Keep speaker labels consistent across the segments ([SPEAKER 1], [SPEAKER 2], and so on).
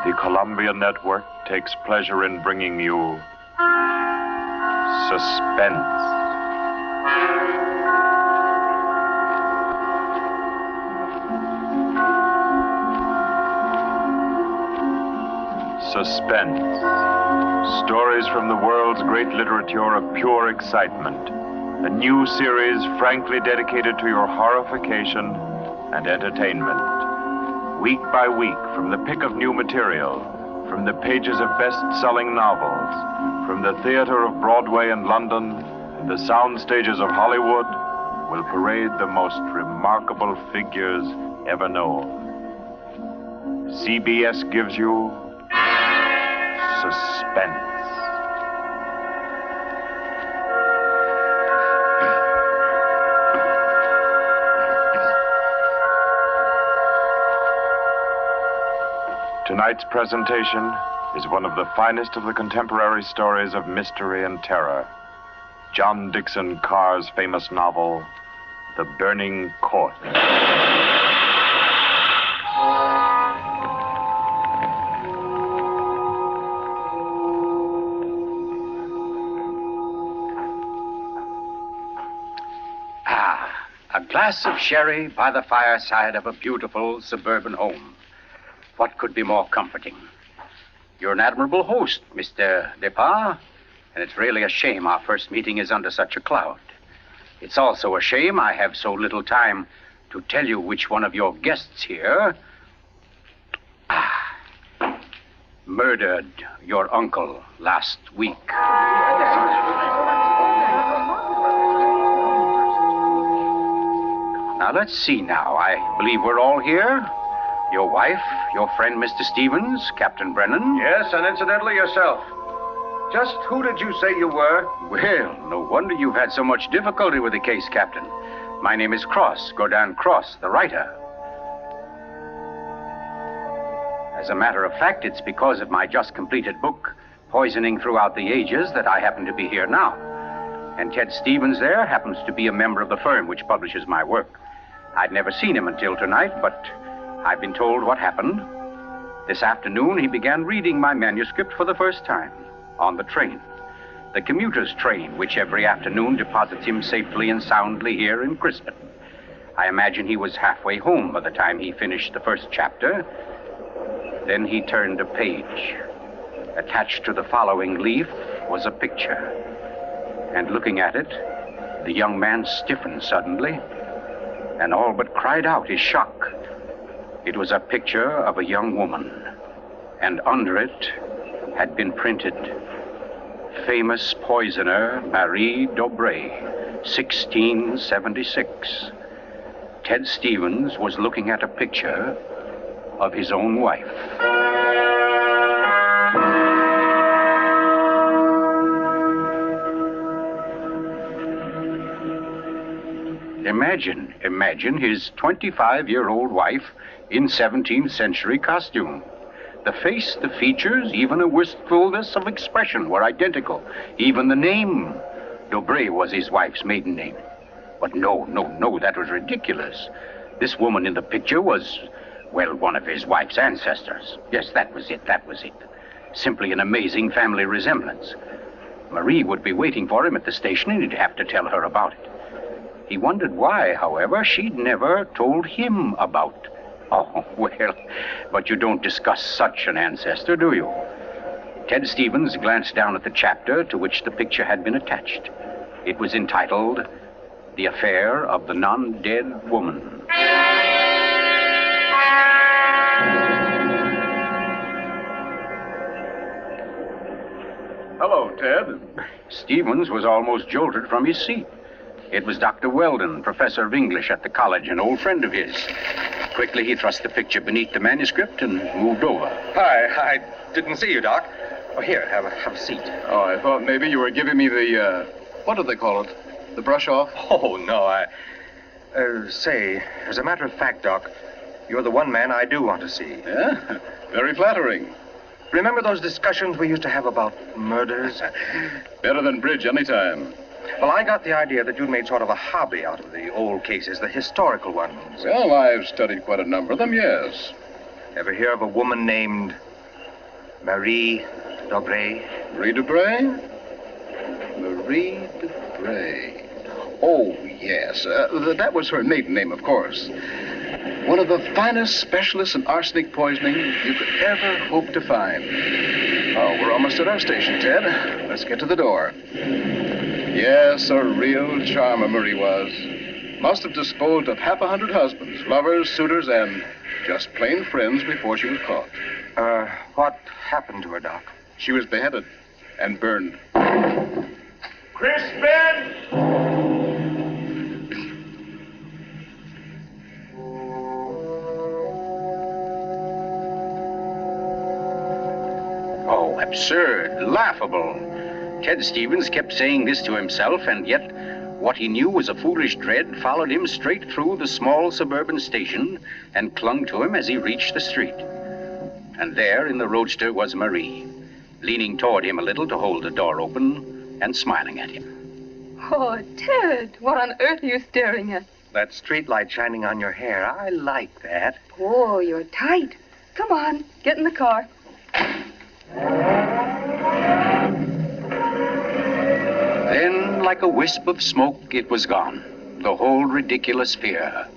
[SPEAKER 1] The Columbia Network takes pleasure in bringing you Suspense. Suspense. Stories from the world's great literature of pure excitement. A new series frankly dedicated to your horrification and entertainment. Week by week, from the pick of new material, from the pages of best-selling novels, from the theater of Broadway and London, and the sound stages of Hollywood, will parade the most remarkable figures ever known. CBS gives you Suspense. Tonight's presentation is one of the finest of the contemporary stories of mystery and terror. John Dixon Carr's famous novel, The Burning Court.
[SPEAKER 2] A glass of sherry by the fireside of a beautiful suburban home. What could be more comforting? You're an admirable host, Mr. Depard, and it's really a shame our first meeting is under such a cloud. It's also a shame I have so little time to tell you which one of your guests here murdered your uncle last week. Now, let's see now. I believe we're all here. Your wife, your friend, Mr. Stevens, Captain Brennan.
[SPEAKER 3] Yes, and incidentally yourself. Just who did you say you were?
[SPEAKER 2] Well, no wonder you've had so much difficulty with the case, Captain. My name is Cross, Godin Cross, the writer. As a matter of fact, it's because of my just completed book, Poisoning Throughout the Ages, that I happen to be here now. And Ted Stevens there happens to be a member of the firm which publishes my work. I'd never seen him until tonight, but I've been told what happened. This afternoon, he began reading my manuscript for the first time on the train. The commuter's train, which every afternoon deposits him safely and soundly here in Crispin. I imagine he was halfway home by the time he finished the first chapter. Then he turned a page. Attached to the following leaf was a picture. And looking at it, the young man stiffened suddenly and all but cried out his shock. It was a picture of a young woman, and under it had been printed, famous poisoner Marie Dobré, 1676. Ted Stevens was looking at a picture of his own wife. Imagine his 25-year-old wife in 17th century costume. The face, the features, even a wistfulness of expression were identical. Even the name, Dobré, was his wife's maiden name. But no, that was ridiculous. This woman in the picture was, well, one of his wife's ancestors. Yes, that was it. Simply an amazing family resemblance. Marie would be waiting for him at the station, and he'd have to tell her about it. He wondered why, however, she'd never told him about. Oh, well, but you don't discuss such an ancestor, do you? Ted Stevens glanced down at the chapter to which the picture had been attached. It was entitled, The Affair of the Non-Dead Woman.
[SPEAKER 3] Hello, Ted.
[SPEAKER 2] Stevens was almost jolted from his seat. It was Dr. Weldon, professor of English at the college, an old friend of his. Quickly, he thrust the picture beneath the manuscript and moved over.
[SPEAKER 3] Hi, I didn't see you, Doc. Oh, here, have a seat.
[SPEAKER 4] Oh, I thought maybe you were giving me the, what do they call it? The brush off?
[SPEAKER 3] Oh, no, say, as a matter of fact, Doc, you're the one man I do want to see.
[SPEAKER 4] Yeah? Very flattering.
[SPEAKER 3] Remember those discussions we used to have about murders?
[SPEAKER 4] Better than bridge anytime.
[SPEAKER 3] Well, I got the idea that you'd made sort of a hobby out of the old cases, the historical ones.
[SPEAKER 4] Well, I've studied quite a number of them, yes.
[SPEAKER 3] Ever hear of a woman named Marie Dobré.
[SPEAKER 4] Marie Debray? Marie Debray. Oh, yes. That was her maiden name, of course. One of the finest specialists in arsenic poisoning you could ever hope to find. Oh, we're almost at our station, Ted. Let's get to the door. Yes, a real charmer Marie was. Must have disposed of 100 husbands, lovers, suitors, and just plain friends before she was caught.
[SPEAKER 3] What happened to her, Doc?
[SPEAKER 4] She was beheaded and burned.
[SPEAKER 1] Crispin!
[SPEAKER 2] Oh, absurd, laughable. Ted Stevens kept saying this to himself, and yet what he knew was a foolish dread followed him straight through the small suburban station and clung to him as he reached the street. And there in the roadster was Marie, leaning toward him a little to hold the door open and smiling at him.
[SPEAKER 5] Oh, Ted, what on earth are you staring at?
[SPEAKER 3] That streetlight shining on your hair. I like that.
[SPEAKER 5] Oh, you're tight. Come on, get in the car.
[SPEAKER 2] Then, like a wisp of smoke, it was gone. The whole ridiculous fear,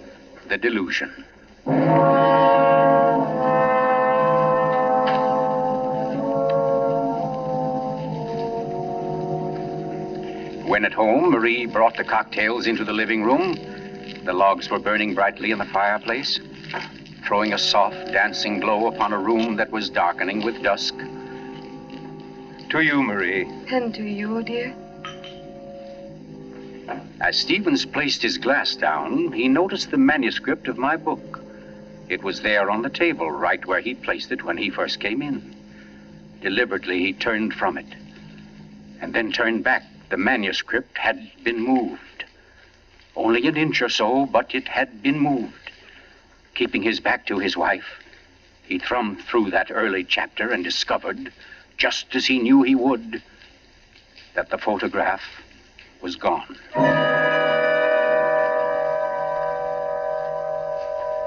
[SPEAKER 2] the delusion. When at home, Marie brought the cocktails into the living room. The logs were burning brightly in the fireplace, throwing a soft, dancing glow upon a room that was darkening with dusk.
[SPEAKER 3] To you, Marie.
[SPEAKER 5] And to you, dear.
[SPEAKER 2] As Stevens placed his glass down, he noticed the manuscript of my book. It was there on the table, right where he'd placed it when he first came in. Deliberately, he turned from it, and then turned back. The manuscript had been moved. Only an inch or so, but it had been moved. Keeping his back to his wife, he thumbed through that early chapter and discovered, just as he knew he would, that the photograph was gone.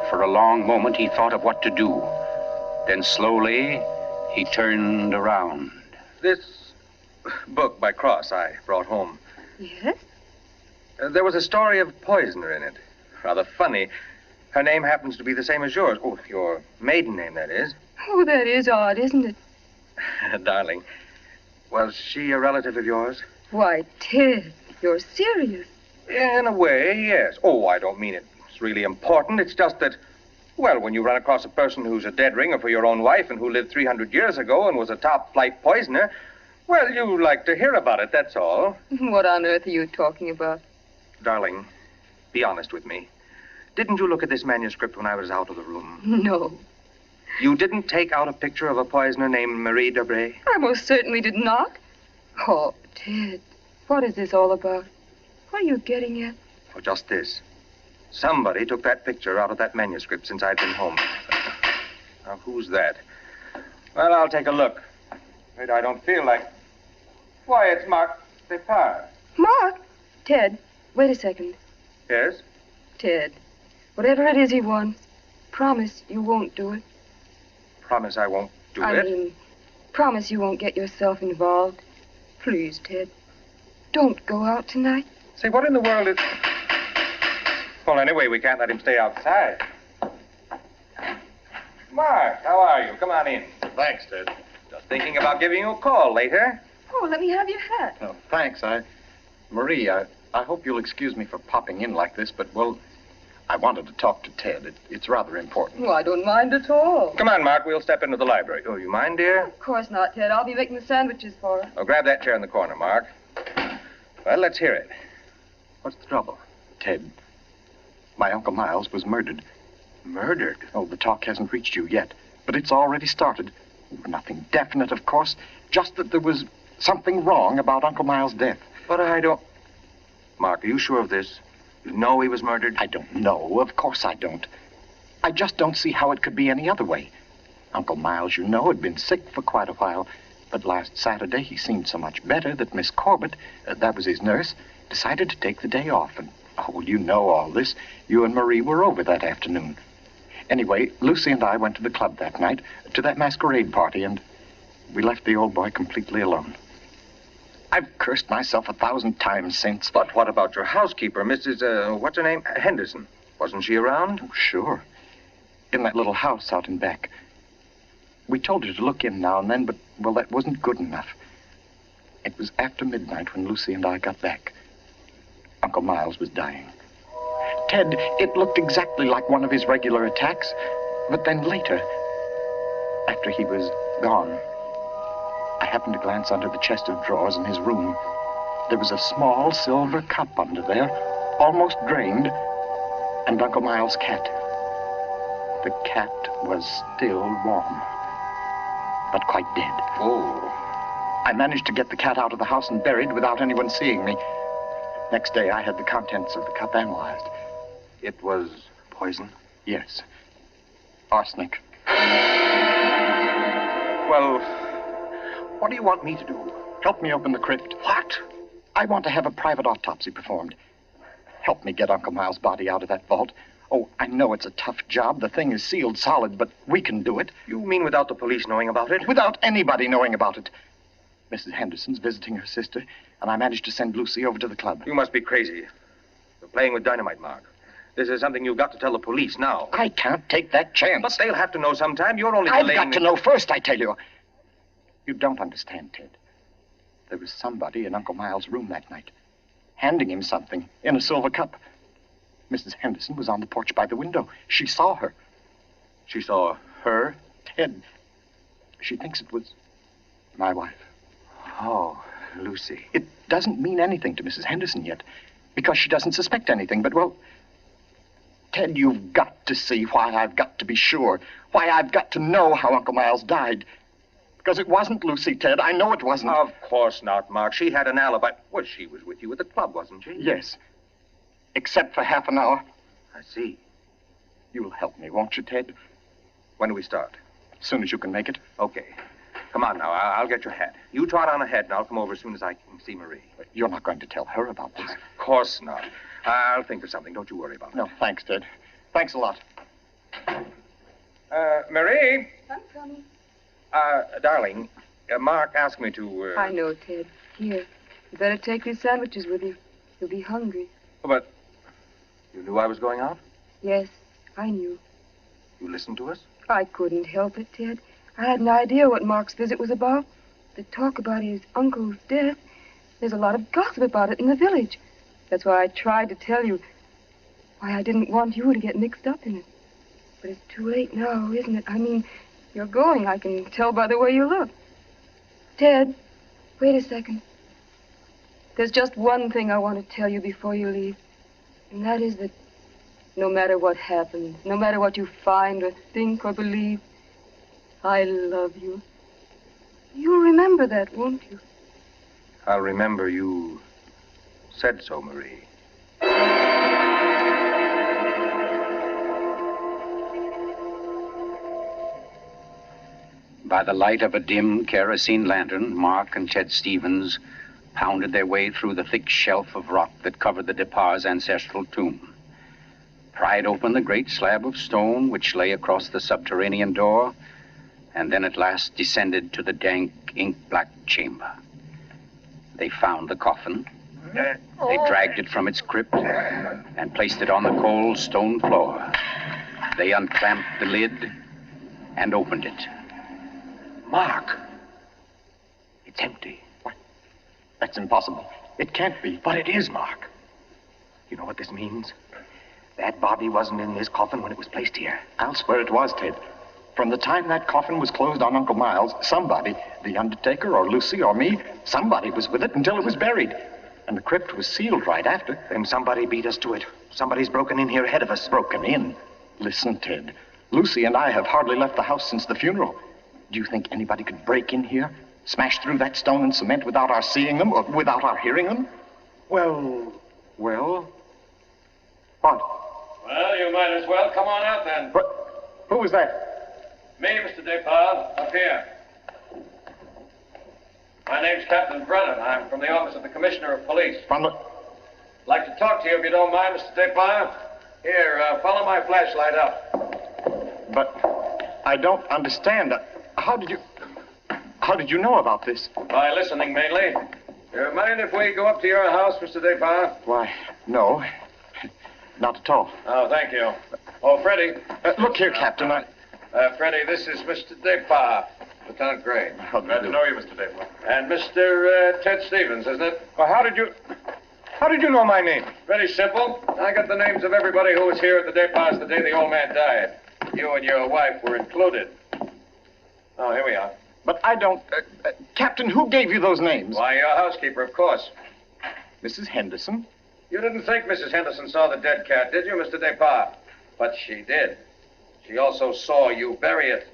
[SPEAKER 2] For a long moment, he thought of what to do. Then slowly, he turned around.
[SPEAKER 3] This book by Cross I brought home.
[SPEAKER 5] Yes?
[SPEAKER 3] There was a story of a poisoner in it. Rather funny. Her name happens to be the same as yours. Oh, your maiden name, that is.
[SPEAKER 5] Oh, that is odd, isn't it?
[SPEAKER 3] Darling, was she a relative of yours?
[SPEAKER 5] Why, Ted, you're serious.
[SPEAKER 3] In a way, yes. Oh, I don't mean it's really important. It's just that, well, when you run across a person who's a dead ringer for your own wife and who lived 300 years ago and was a top-flight poisoner, well, you like to hear about it, that's all.
[SPEAKER 5] What on earth are you talking about?
[SPEAKER 3] Darling, be honest with me. Didn't you look at this manuscript when I was out of the room?
[SPEAKER 5] No.
[SPEAKER 3] You didn't take out a picture of a poisoner named Marie Dobré?
[SPEAKER 5] I most certainly did not. Oh, Ted, what is this all about? What are you getting at?
[SPEAKER 3] Oh, just this. Somebody took that picture out of that manuscript since I'd been home. Now, who's that? Well, I'll take a look. Wait, I don't feel like... Why, it's Mark Depart.
[SPEAKER 5] Mark? Ted, wait a second.
[SPEAKER 3] Yes?
[SPEAKER 5] Ted, whatever it is he wants, promise you won't do it.
[SPEAKER 3] Promise I won't do
[SPEAKER 5] I
[SPEAKER 3] it?
[SPEAKER 5] mean, promise you won't get yourself involved. Please, Ted, don't go out tonight.
[SPEAKER 3] Say, what in the world is... Well, anyway, we can't let him stay outside. Mark, how are you? Come on in.
[SPEAKER 4] Thanks, Ted.
[SPEAKER 3] Just thinking about giving you a call later.
[SPEAKER 5] Oh, let me have your hat.
[SPEAKER 4] Oh, thanks. Marie, I hope you'll excuse me for popping in like this, but, well, I wanted to talk to Ted. It's rather important.
[SPEAKER 5] Oh, I don't mind at all.
[SPEAKER 3] Come on, Mark, we'll step into the library. Oh, you mind, dear?
[SPEAKER 5] Of course not, Ted. I'll be making the sandwiches for her.
[SPEAKER 3] Oh, grab that chair in the corner, Mark. Well, let's hear it. What's the trouble?
[SPEAKER 4] Ted, my Uncle Miles was murdered.
[SPEAKER 3] Murdered?
[SPEAKER 4] Oh, the talk hasn't reached you yet, but it's already started. Nothing definite, of course, just that there was something wrong about Uncle Miles' death.
[SPEAKER 3] But I don't... Mark, are you sure of this? You know he was murdered?
[SPEAKER 4] I don't know. Of course I don't. I just don't see how it could be any other way. Uncle Miles, you know, had been sick for quite a while, but last Saturday he seemed so much better that Miss Corbett, that was his nurse, decided to take the day off. And, oh, you know all this. You and Marie were over that afternoon. Anyway, Lucy and I went to the club that night, to that masquerade party, and,
[SPEAKER 6] we left the old boy completely alone. I've cursed myself 1,000 times since.
[SPEAKER 3] But what about your housekeeper, Mrs. What's her name? Henderson. Wasn't she around?
[SPEAKER 6] Oh, sure. In that little house out in back. We told her to look in now and then, but, well, that wasn't good enough. It was after midnight when Lucy and I got back. Uncle Miles was dying. Ted, it looked exactly like one of his regular attacks. But then later, after he was gone, I happened to glance under the chest of drawers in his room. There was a small silver cup under there, almost drained, and Uncle Miles' cat. The cat was still warm, but quite dead.
[SPEAKER 3] Oh.
[SPEAKER 6] I managed to get the cat out of the house and buried without anyone seeing me. Next day, I had the contents of the cup analyzed.
[SPEAKER 3] It was poison?
[SPEAKER 6] Yes. Arsenic.
[SPEAKER 3] Well, what do you want me to do?
[SPEAKER 6] Help me open the crypt.
[SPEAKER 3] What?
[SPEAKER 6] I want to have a private autopsy performed. Help me get Uncle Miles' body out of that vault. Oh, I know it's a tough job. The thing is sealed solid, but we can do it.
[SPEAKER 3] You mean without the police knowing about it?
[SPEAKER 6] Without anybody knowing about it. Mrs. Henderson's visiting her sister, and I managed to send Lucy over to the club.
[SPEAKER 3] You must be crazy. You're playing with dynamite, Mark. This is something you've got to tell the police now.
[SPEAKER 6] I can't take that chance.
[SPEAKER 3] But they'll have to know sometime. You're only
[SPEAKER 6] I've
[SPEAKER 3] delaying...
[SPEAKER 6] got to know first, I tell you. You don't understand, Ted. There was somebody in Uncle Miles' room that night, handing him something in a silver cup. Mrs. Henderson was on the porch by the window. She saw her.
[SPEAKER 3] She saw her?
[SPEAKER 6] Ted, she thinks it was my wife.
[SPEAKER 3] Oh, Lucy.
[SPEAKER 6] It doesn't mean anything to Mrs. Henderson yet, because she doesn't suspect anything, but, well, Ted, you've got to see why I've got to be sure, why I've got to know how Uncle Miles died. Because it wasn't Lucy, Ted. I know it wasn't.
[SPEAKER 3] Of course not, Mark. She had an alibi. Well, she was with you at the club, wasn't she?
[SPEAKER 6] Yes. Except for half an hour.
[SPEAKER 3] I see.
[SPEAKER 6] You'll help me, won't you, Ted?
[SPEAKER 3] When do we start?
[SPEAKER 6] As soon as you can make it.
[SPEAKER 3] Okay. Come on now. I'll get your hat. You trot on ahead, and I'll come over as soon as I can see Marie.
[SPEAKER 6] You're not going to tell her about this.
[SPEAKER 3] Of course not. I'll think of something. Don't you worry about it.
[SPEAKER 6] No, thanks, Ted. Thanks a lot.
[SPEAKER 3] Marie?
[SPEAKER 5] I'm coming.
[SPEAKER 3] Darling, Mark asked me to...
[SPEAKER 5] I know, Ted. Here. You better take these sandwiches with you. You'll be hungry.
[SPEAKER 3] But you knew I was going out?
[SPEAKER 5] Yes, I knew.
[SPEAKER 3] You listened to us?
[SPEAKER 5] I couldn't help it, Ted. I had an idea what Mark's visit was about. The talk about his uncle's death. There's a lot of gossip about it in the village. That's why I tried to tell you. Why I didn't want you to get mixed up in it. But it's too late now, isn't it? I mean, you're going. I can tell by the way you look. Ted, wait a second. There's just one thing I want to tell you before you leave. And that is that no matter what happens, no matter what you find or think or believe, I love you. You'll remember that, won't you?
[SPEAKER 3] I'll remember you said so, Marie.
[SPEAKER 2] By the light of a dim kerosene lantern, Mark and Ted Stevens pounded their way through the thick shelf of rock that covered the Depar's ancestral tomb, pried open the great slab of stone which lay across the subterranean door, and then at last descended to the dank, ink-black chamber. They found the coffin. They dragged it from its crypt and placed it on the cold stone floor. They unclamped the lid and opened it.
[SPEAKER 3] Mark, it's empty.
[SPEAKER 6] What? That's impossible. It can't be.
[SPEAKER 3] But it is, Mark. You know what this means? That body wasn't in this coffin when it was placed here.
[SPEAKER 6] I'll swear it was, Ted. From the time that coffin was closed on Uncle Miles, somebody, the undertaker or Lucy or me, somebody was with it until it was buried. And the crypt was sealed right after.
[SPEAKER 3] Then somebody beat us to it. Somebody's broken in here ahead of us.
[SPEAKER 6] Broken in? Listen, Ted. Lucy and I have hardly left the house since the funeral. Do you think anybody could break in here, smash through that stone and cement without our seeing them or without our hearing them?
[SPEAKER 3] Well...
[SPEAKER 6] What?
[SPEAKER 7] Well, you might as well come on out then.
[SPEAKER 6] What? Who was that?
[SPEAKER 7] Me, Mr. Depard, up here. My name's Captain Brennan. I'm from the office of the Commissioner of Police.
[SPEAKER 6] From the...
[SPEAKER 7] Like to talk to you if you don't mind, Mr. Depard. Here, follow my flashlight up.
[SPEAKER 6] But I don't understand. How did you... How did you know about this?
[SPEAKER 7] By listening, mainly. You mind if we go up to your house, Mr. Depart?
[SPEAKER 6] Why, no. Not at all.
[SPEAKER 7] Oh, thank you. Oh, Freddie.
[SPEAKER 6] Look here, Captain.
[SPEAKER 7] Freddie, this is Mr. Depart, Lieutenant Gray.
[SPEAKER 6] Glad to know you,
[SPEAKER 7] Mr. Depart. And Mr. Ted Stevens, isn't it?
[SPEAKER 3] Well, how did you know my name?
[SPEAKER 7] Pretty simple. I got the names of everybody who was here at the Departs the day the old man died. You and your wife were included. Oh, here we are.
[SPEAKER 6] But I don't... Captain, who gave you those names?
[SPEAKER 7] Why, your housekeeper, of course.
[SPEAKER 6] Mrs. Henderson?
[SPEAKER 7] You didn't think Mrs. Henderson saw the dead cat, did you, Mr. Depart? But she did. She also saw you bury it.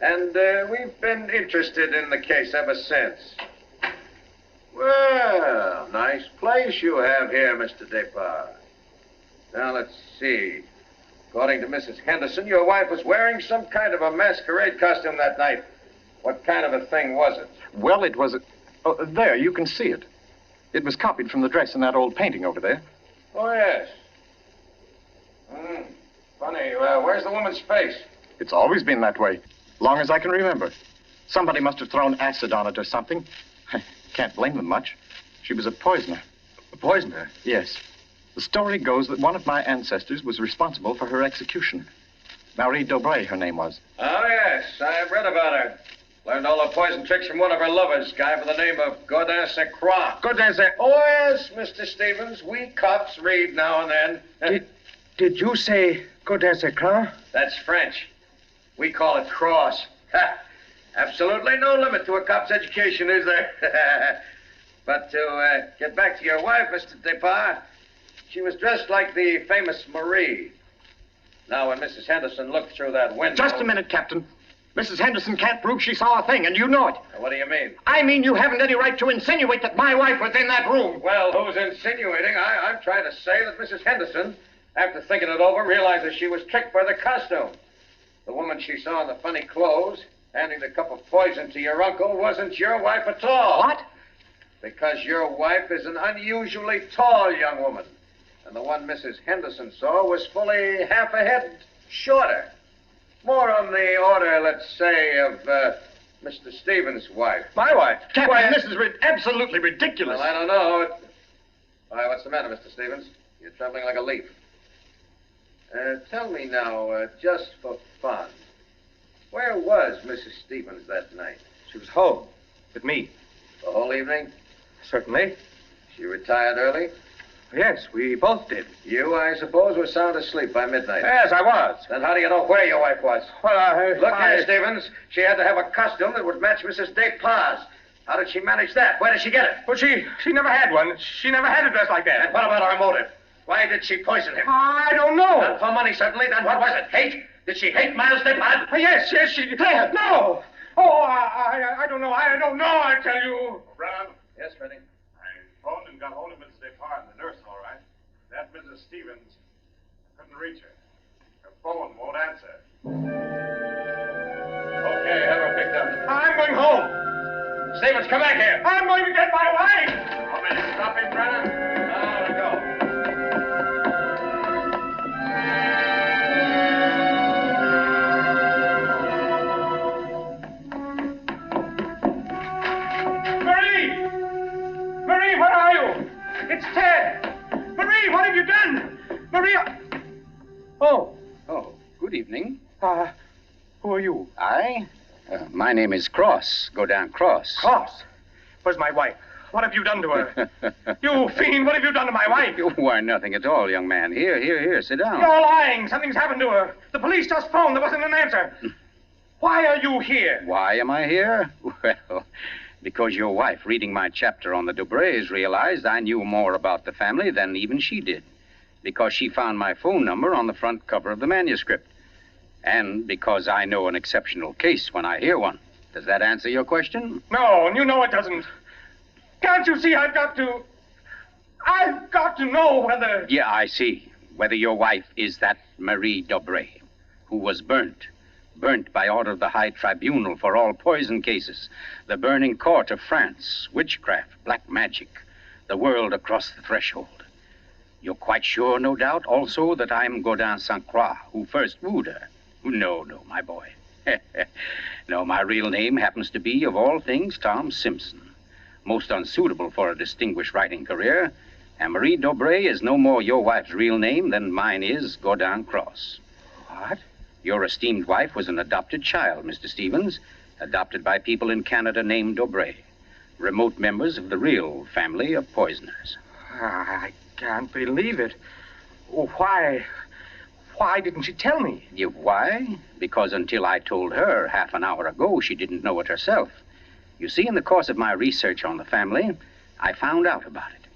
[SPEAKER 7] And we've been interested in the case ever since. Well, nice place you have here, Mr. Depart. Now, let's see. According to Mrs. Henderson, your wife was wearing some kind of a masquerade costume that night. What kind of a thing was it?
[SPEAKER 6] Well, it was a... Oh, there, you can see it. It was copied from the dress in that old painting over there.
[SPEAKER 7] Oh, yes. Funny, where's the woman's face?
[SPEAKER 6] It's always been that way, long as I can remember. Somebody must have thrown acid on it or something. Can't blame them much. She was a poisoner.
[SPEAKER 3] A poisoner?
[SPEAKER 6] Yes. The story goes that one of my ancestors was responsible for her execution. Marie Dobré, her name was.
[SPEAKER 7] Oh, yes, I've read about her. Learned all the poison tricks from one of her lovers, guy by the name of Godin Saint Croix.
[SPEAKER 3] Godin Saint...
[SPEAKER 7] Oh, yes, Mr. Stevens. We cops read now and then.
[SPEAKER 3] Did you say Godin Saint Croix?
[SPEAKER 7] That's French. We call it cross. Ha! Absolutely no limit to a cop's education, is there? But to get back to your wife, Mr. Depart, she was dressed like the famous Marie. Now, when Mrs. Henderson looked through that window...
[SPEAKER 6] Just a minute, Captain. Mrs. Henderson can't prove she saw a thing, and you know it.
[SPEAKER 7] What do you mean?
[SPEAKER 6] I mean you haven't any right to insinuate that my wife was in that room.
[SPEAKER 7] Well, who's insinuating? I'm trying to say that Mrs. Henderson, after thinking it over, realizes she was tricked by the costume. The woman she saw in the funny clothes, handing the cup of poison to your uncle, wasn't your wife at all.
[SPEAKER 6] What?
[SPEAKER 7] Because your wife is an unusually tall young woman. And the one Mrs. Henderson saw was fully half a head shorter. More on the order, let's say, of Mr. Stevens' wife.
[SPEAKER 3] My wife?
[SPEAKER 6] Captain, this is absolutely ridiculous.
[SPEAKER 7] Well, I don't know. Why, what's the matter, Mr. Stevens? You're trembling like a leaf. Tell me now, just for fun, where was Mrs. Stevens that night?
[SPEAKER 3] She was home with me.
[SPEAKER 7] The whole evening?
[SPEAKER 3] Certainly.
[SPEAKER 7] She retired early?
[SPEAKER 3] Yes, we both did.
[SPEAKER 7] You, I suppose, were sound asleep by midnight.
[SPEAKER 3] Yes, I was.
[SPEAKER 7] Then how do you know where your wife was?
[SPEAKER 3] Well,
[SPEAKER 7] Look here, Stevens. She had to have a costume that would match Mrs. Despas. How did she manage that? Where did she get it?
[SPEAKER 3] Well, she never had one. She never had a dress like that.
[SPEAKER 7] And what about her motive? Why did she poison him?
[SPEAKER 3] I don't know.
[SPEAKER 7] Not for money, certainly. Then what was it? Hate? Did she hate Miles Despas?
[SPEAKER 3] Yes, she did. No. Oh, I don't know. I don't know, I tell you.
[SPEAKER 7] Brown? Yes, Freddie.
[SPEAKER 8] I phoned and got hold of Mrs. Despas and the nurse, all right. That Mrs. Stevens, I couldn't reach her. Her phone won't answer.
[SPEAKER 7] Okay, have her picked up.
[SPEAKER 3] I'm going home.
[SPEAKER 7] Stevens, come back here.
[SPEAKER 3] I'm going to get my wife.
[SPEAKER 7] Want me to stop him, Brennan? No, to go.
[SPEAKER 3] Marie, where are you? It's Ted. Marie, what have you done? Marie. Oh,
[SPEAKER 2] good evening.
[SPEAKER 3] who are you?
[SPEAKER 2] My name is Cross, Godin Cross.
[SPEAKER 3] Cross. Where's my wife? What have you done to her? You fiend, what have you done to my wife?
[SPEAKER 2] Why, nothing at all, young man. Here, sit down.
[SPEAKER 3] You're lying. Something's happened to her. The police just phoned. There wasn't an answer. Why are you here?
[SPEAKER 2] Why am I here? Well, because your wife, reading my chapter on the Dobrés, realized I knew more about the family than even she did. Because she found my phone number on the front cover of the manuscript. And because I know an exceptional case when I hear one. Does that answer your question?
[SPEAKER 3] No, and you know it doesn't. Can't you see I've got to know whether...
[SPEAKER 2] Yeah, I see. Whether your wife is that Marie Dobré, who was burnt by order of the High Tribunal for all poison cases, the burning court of France, witchcraft, black magic, the world across the threshold. You're quite sure, no doubt, also that I'm Godin Saint Croix, who first wooed her. No, my boy. No, my real name happens to be, of all things, Tom Simpson. Most unsuitable for a distinguished writing career. And Marie Dobray is no more your wife's real name than mine is Gordon Cross.
[SPEAKER 3] What?
[SPEAKER 2] Your esteemed wife was an adopted child, Mr. Stevens, adopted by people in Canada named Dobray, remote members of the real family of poisoners.
[SPEAKER 3] I can't believe it. Why didn't she tell me?
[SPEAKER 2] Why? Because until I told her half an hour ago, she didn't know it herself. You see, in the course of my research on the family, I found out about it.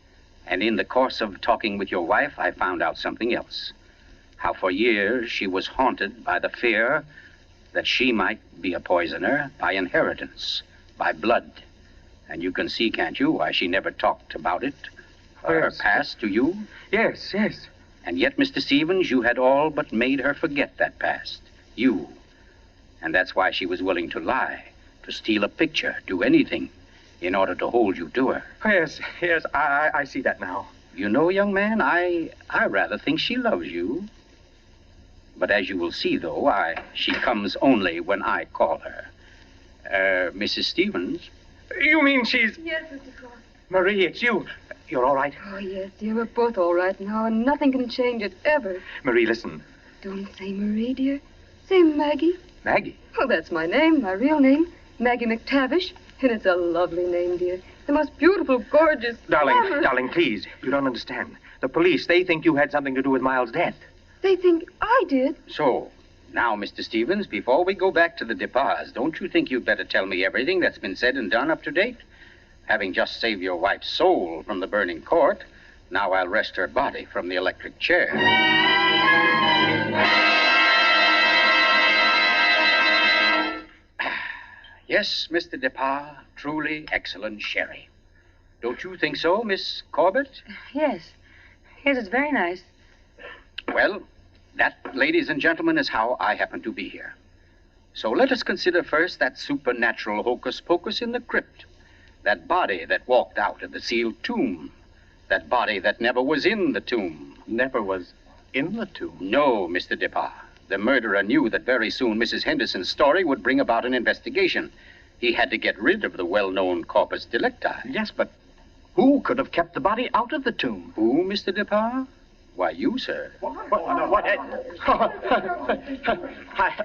[SPEAKER 2] And in the course of talking with your wife, I found out something else. How for years she was haunted by the fear that she might be a poisoner by inheritance, by blood. And you can see, can't you, why she never talked about it, or her past to you?
[SPEAKER 3] Yes.
[SPEAKER 2] And yet, Mr. Stevens, you had all but made her forget that past. You. And that's why she was willing to lie, to steal a picture, do anything, in order to hold you to her.
[SPEAKER 3] Yes, I see that now.
[SPEAKER 2] You know, young man, I rather think she loves you. But as you will see, though, she comes only when I call her. Mrs. Stevens?
[SPEAKER 3] You mean she's...
[SPEAKER 5] Yes, Mr. Cross.
[SPEAKER 3] Marie, it's you. You're all right?
[SPEAKER 5] Oh, yes, dear. We're both all right now, and nothing can change it, ever.
[SPEAKER 3] Marie, listen.
[SPEAKER 5] Don't say Marie, dear. Say Maggie.
[SPEAKER 3] Maggie?
[SPEAKER 5] Oh, that's my name, my real name. Maggie McTavish. And it's a lovely name, dear. The most beautiful, gorgeous...
[SPEAKER 3] Darling, please. You don't understand. The police, they think you had something to do with Miles' death.
[SPEAKER 5] They think I did.
[SPEAKER 2] So, now, Mr. Stevens, before we go back to the Depas, don't you think you'd better tell me everything that's been said and done up to date? Having just saved your wife's soul from the burning court, now I'll wrest her body from the electric chair. Yes, Mr. Depas, truly excellent sherry. Don't you think so, Miss Corbett?
[SPEAKER 5] Yes. Yes, it's very nice.
[SPEAKER 2] Well, that, ladies and gentlemen, is how I happen to be here. So let us consider first that supernatural hocus pocus in the crypt. That body that walked out of the sealed tomb. That body that never was in the tomb.
[SPEAKER 6] Never was in the tomb?
[SPEAKER 2] No, Mr. Depas. The murderer knew that very soon Mrs. Henderson's story would bring about an investigation. He had to get rid of the well-known corpus delicti.
[SPEAKER 6] Yes, but who could have kept the body out of the tomb?
[SPEAKER 2] Who, Mr. Depas? Why, you, sir.
[SPEAKER 6] What?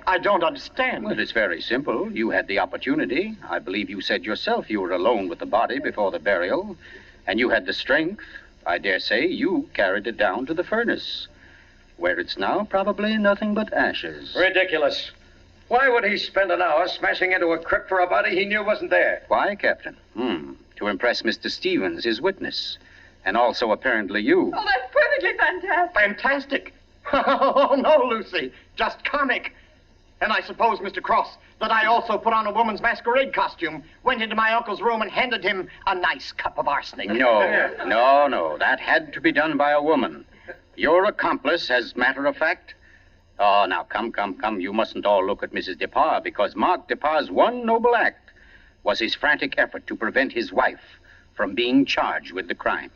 [SPEAKER 6] I don't understand.
[SPEAKER 2] Well, it's very simple. You had the opportunity. I believe you said yourself you were alone with the body before the burial. And you had the strength. I dare say you carried it down to the furnace, where it's now probably nothing but ashes.
[SPEAKER 7] Ridiculous. Why would he spend an hour smashing into a crypt for a body he knew wasn't there?
[SPEAKER 2] Why, Captain? To impress Mr. Stevens, his witness. And also, apparently, you.
[SPEAKER 5] Oh, that's perfectly fantastic.
[SPEAKER 6] Fantastic? Oh, no, Lucy. Just comic. And I suppose, Mr. Cross, that I also put on a woman's masquerade costume, went into my uncle's room and handed him a nice cup of arsenic.
[SPEAKER 2] No. That had to be done by a woman. Your accomplice, as matter of fact. Oh, now, come. You mustn't all look at Mrs. Depas, because Mark Depas' one noble act was his frantic effort to prevent his wife from being charged with the crime.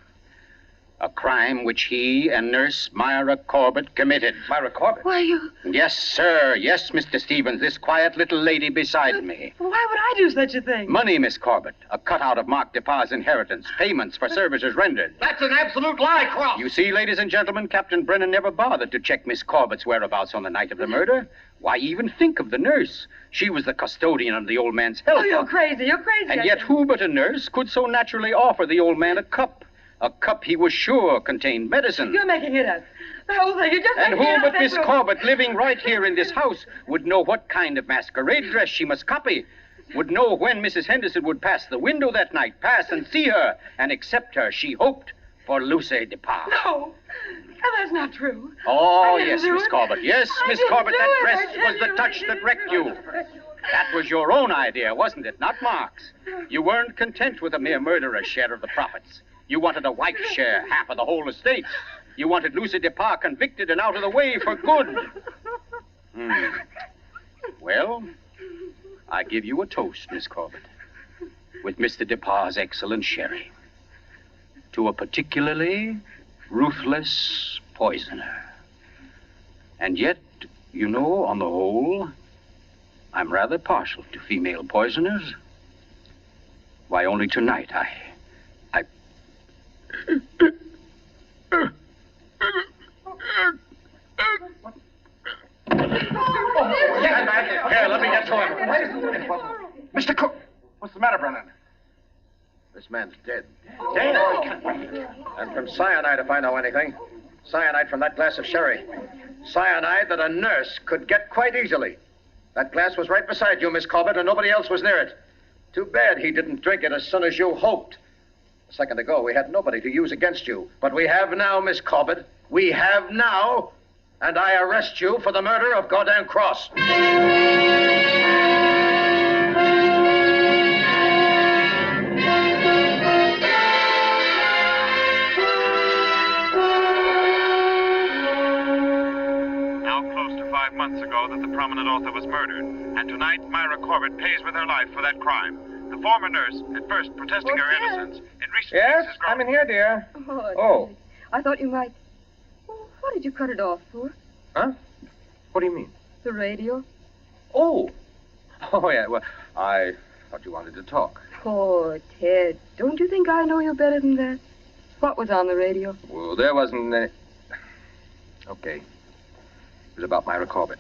[SPEAKER 2] A crime which he and Nurse Myra Corbett committed.
[SPEAKER 7] Myra Corbett?
[SPEAKER 5] Why, you...
[SPEAKER 2] Yes, sir. Yes, Mr. Stevens, this quiet little lady beside me.
[SPEAKER 5] Why would I do such a thing?
[SPEAKER 2] Money, Miss Corbett. A cutout of Mark Depas' inheritance. Payments for services rendered.
[SPEAKER 6] That's an absolute lie, Cross.
[SPEAKER 2] You see, ladies and gentlemen, Captain Brennan never bothered to check Miss Corbett's whereabouts on the night of the murder. Why even think of the nurse? She was the custodian of the old man's health.
[SPEAKER 5] Oh, you're crazy.
[SPEAKER 2] And yet who but a nurse could so naturally offer the old man a cup? A cup he was sure contained medicine.
[SPEAKER 5] You're making it up. The whole thing, you're just
[SPEAKER 2] And
[SPEAKER 5] making it
[SPEAKER 2] who
[SPEAKER 5] up.
[SPEAKER 2] but Miss Corbett, living right here in this house, would know what kind of masquerade dress she must copy, would know when Mrs. Henderson would pass the window that night, pass and see her, and accept her, she hoped, for Lucy Depas.
[SPEAKER 5] No, that's not true.
[SPEAKER 2] Oh, yes, Miss Corbett. Yes,
[SPEAKER 5] I
[SPEAKER 2] Miss
[SPEAKER 5] didn't
[SPEAKER 2] Corbett,
[SPEAKER 5] do
[SPEAKER 2] that
[SPEAKER 5] it.
[SPEAKER 2] dress
[SPEAKER 5] I tell
[SPEAKER 2] was the
[SPEAKER 5] you,
[SPEAKER 2] touch
[SPEAKER 5] I
[SPEAKER 2] that wrecked you. That was your own idea, wasn't it? Not Mark's. You weren't content with a mere murderer's share of the profits. You wanted a wife's share, half of the whole estate. You wanted Lucy Depas convicted and out of the way for good. Well, I give you a toast, Miss Corbett, with Mr. Depas' excellent sherry, to a particularly ruthless poisoner. And yet, you know, on the whole, I'm rather partial to female poisoners. Why, only tonight I...
[SPEAKER 7] Here, let me get to him.
[SPEAKER 4] Mr. Cook!
[SPEAKER 7] What's the matter, Brennan?
[SPEAKER 4] This man's dead.
[SPEAKER 7] Dead? And from cyanide, if I know anything. Cyanide from that glass of sherry. Cyanide that a nurse could get quite easily. That glass was right beside you, Miss Corbett, and nobody else was near it. Too bad he didn't drink it as soon as you hoped. A second ago, we had nobody to use against you. But we have now, Miss Corbett. We have now. And I arrest you for the murder of Gordon Cross.
[SPEAKER 8] Close to 5 months ago that the prominent author was murdered. And tonight, Myra Corbett pays with her life for that crime. The former nurse, at first protesting her innocence, in recent
[SPEAKER 3] Yes,
[SPEAKER 8] weeks has grown...
[SPEAKER 3] I'm in here, dear.
[SPEAKER 5] Oh. I thought you might... Oh, what did you cut it off for?
[SPEAKER 3] Huh? What do you mean?
[SPEAKER 5] The radio.
[SPEAKER 3] Oh. Oh, yeah, well, I thought you wanted to talk.
[SPEAKER 5] Oh, Ted, don't you think I know you better than that? What was on the radio?
[SPEAKER 3] Well, there wasn't any... Okay. It was about Myra Corbett.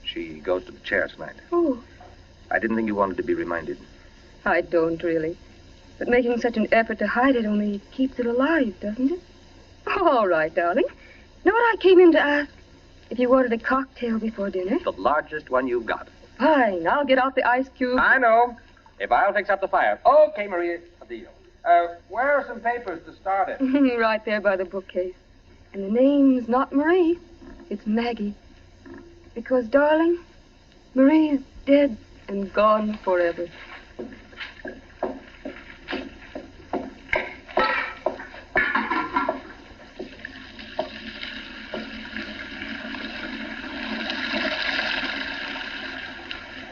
[SPEAKER 3] She goes to the chair tonight.
[SPEAKER 5] Oh,
[SPEAKER 3] I didn't think you wanted to be reminded.
[SPEAKER 5] I don't really. But making such an effort to hide it only keeps it alive, doesn't it? Oh, all right, darling. Know what I came in to ask? If you wanted a cocktail before dinner?
[SPEAKER 3] The largest one you've got.
[SPEAKER 5] Fine. I'll get out the ice cube.
[SPEAKER 3] I know. If I'll fix up the fire. Okay, Maria, a deal. Where are some papers to start it?
[SPEAKER 5] Right there by the bookcase. And the name's not Marie. It's Maggie. Because, darling, Marie's dead and gone forever.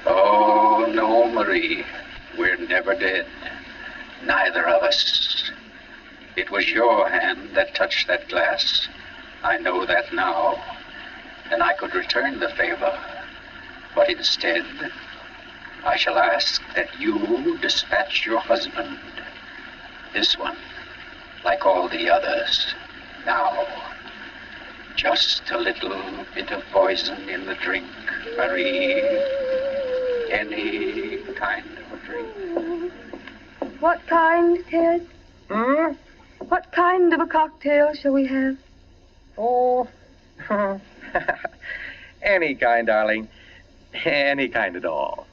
[SPEAKER 2] Oh, no, Marie. We're never dead. Neither of us. It was your hand that touched that glass. I know that now. And I could return the favor. But instead, I shall ask that you dispatch your husband. This one, like all the others. Now, just a little bit of poison in the drink, Marie. Any kind of a drink.
[SPEAKER 5] What kind, Ted?
[SPEAKER 3] Hmm?
[SPEAKER 5] What kind of a cocktail shall we have?
[SPEAKER 3] Oh, any kind, darling. Any kind at all.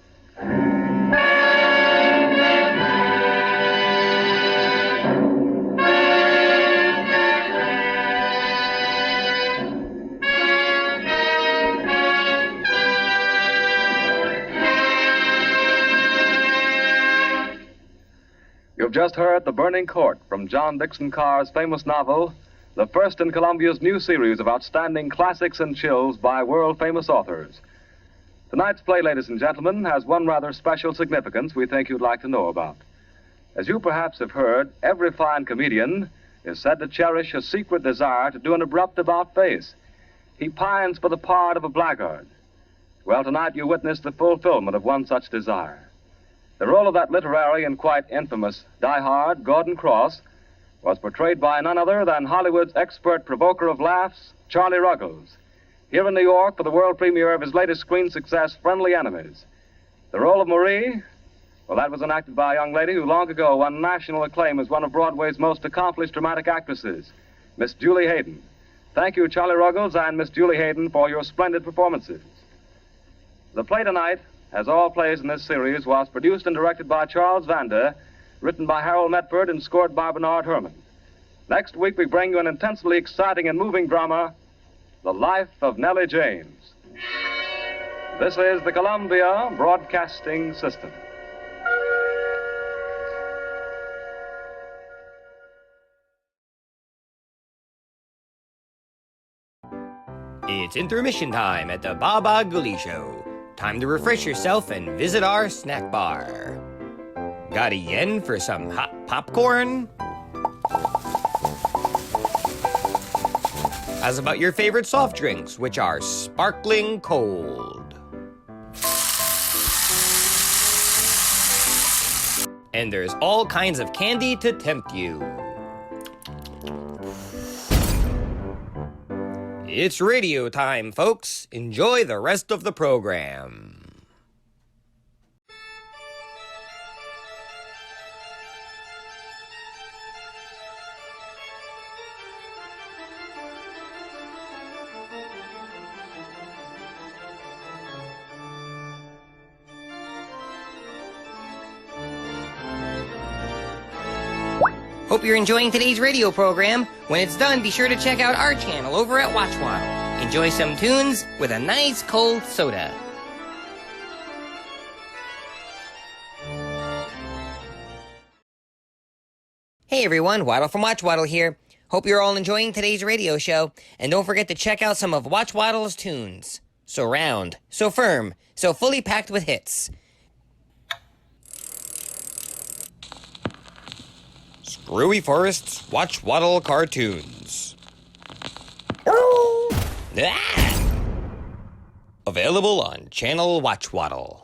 [SPEAKER 9] You've just heard The Burning Court from John Dixon Carr's famous novel, the first in Columbia's new series of outstanding classics and chills by world-famous authors. Tonight's play, ladies and gentlemen, has one rather special significance we think you'd like to know about. As you perhaps have heard, every fine comedian is said to cherish a secret desire to do an abrupt about-face. He pines for the part of a blackguard. Well, tonight you witness the fulfillment of one such desire. The role of that literary and quite infamous diehard, Gordon Cross, was portrayed by none other than Hollywood's expert provoker of laughs, Charlie Ruggles, here in New York for the world premiere of his latest screen success, Friendly Enemies. The role of Marie, well, that was enacted by a young lady who long ago won national acclaim as one of Broadway's most accomplished dramatic actresses, Miss Julie Hayden. Thank you, Charlie Ruggles and Miss Julie Hayden, for your splendid performances. The play tonight, as all plays in this series, was produced and directed by Charles Vander, written by Harold Metford and scored by Bernard Herrmann. Next week, we bring you an intensely exciting and moving drama, The Life of Nellie James. This is the Columbia Broadcasting System.
[SPEAKER 10] It's intermission time at the Baba Gully Show. Time to refresh yourself and visit our snack bar. Got a yen for some hot popcorn? How's about your favorite soft drinks, which are sparkling cold? And there's all kinds of candy to tempt you. It's radio time, folks. Enjoy the rest of the program. Hope you're enjoying today's radio program. When it's done, be sure to check out our channel over at Watch Waddle. Enjoy some tunes with a nice cold soda. Hey everyone, Waddle from Watch Waddle here. Hope you're all enjoying today's radio show. And don't forget to check out some of Watch Waddle's tunes. So round, so firm, so fully packed with hits. Screwy Forest's Watch Waddle cartoons. Ah! Available on Channel Watch Waddle.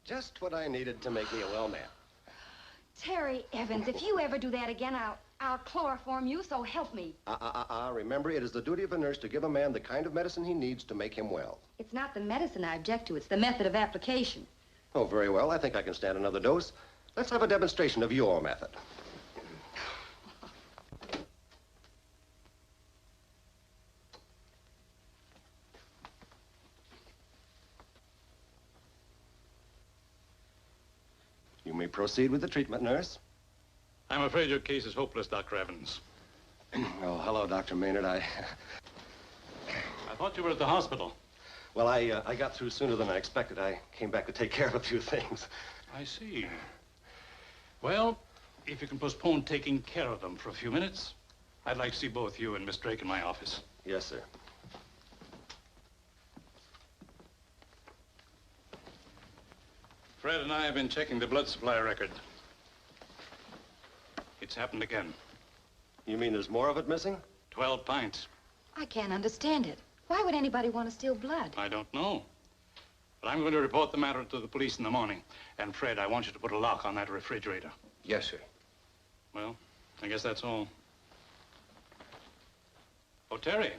[SPEAKER 11] Just what I needed to make me a well man.
[SPEAKER 12] Terry Evans, if you ever do that again, I'll chloroform you, so help me.
[SPEAKER 11] Remember, it is the duty of a nurse to give a man the kind of medicine he needs to make him well.
[SPEAKER 12] It's not the medicine I object to, it's the method of application.
[SPEAKER 11] Oh, very well. I think I can stand another dose. Let's have a demonstration of your method. You may proceed with the treatment, nurse.
[SPEAKER 13] I'm afraid your case is hopeless, Dr. Evans.
[SPEAKER 11] Oh, hello, Dr. Maynard. I
[SPEAKER 13] thought you were at the hospital.
[SPEAKER 11] Well, I got through sooner than I expected. I came back to take care of a few things.
[SPEAKER 13] I see. Well, If you can postpone taking care of them for a few minutes, I'd like to see both you and Miss Drake in my office.
[SPEAKER 11] Yes, sir.
[SPEAKER 13] Fred and I have been checking the blood supply record. It's happened again.
[SPEAKER 11] You mean there's more of it missing?
[SPEAKER 13] 12 pints.
[SPEAKER 12] I can't understand it. Why would anybody want to steal blood?
[SPEAKER 13] I don't know. But I'm going to report the matter to the police in the morning. And Fred, I want you to put a lock on that refrigerator.
[SPEAKER 3] Yes, sir.
[SPEAKER 13] Well, I guess that's all. Oh, Terry.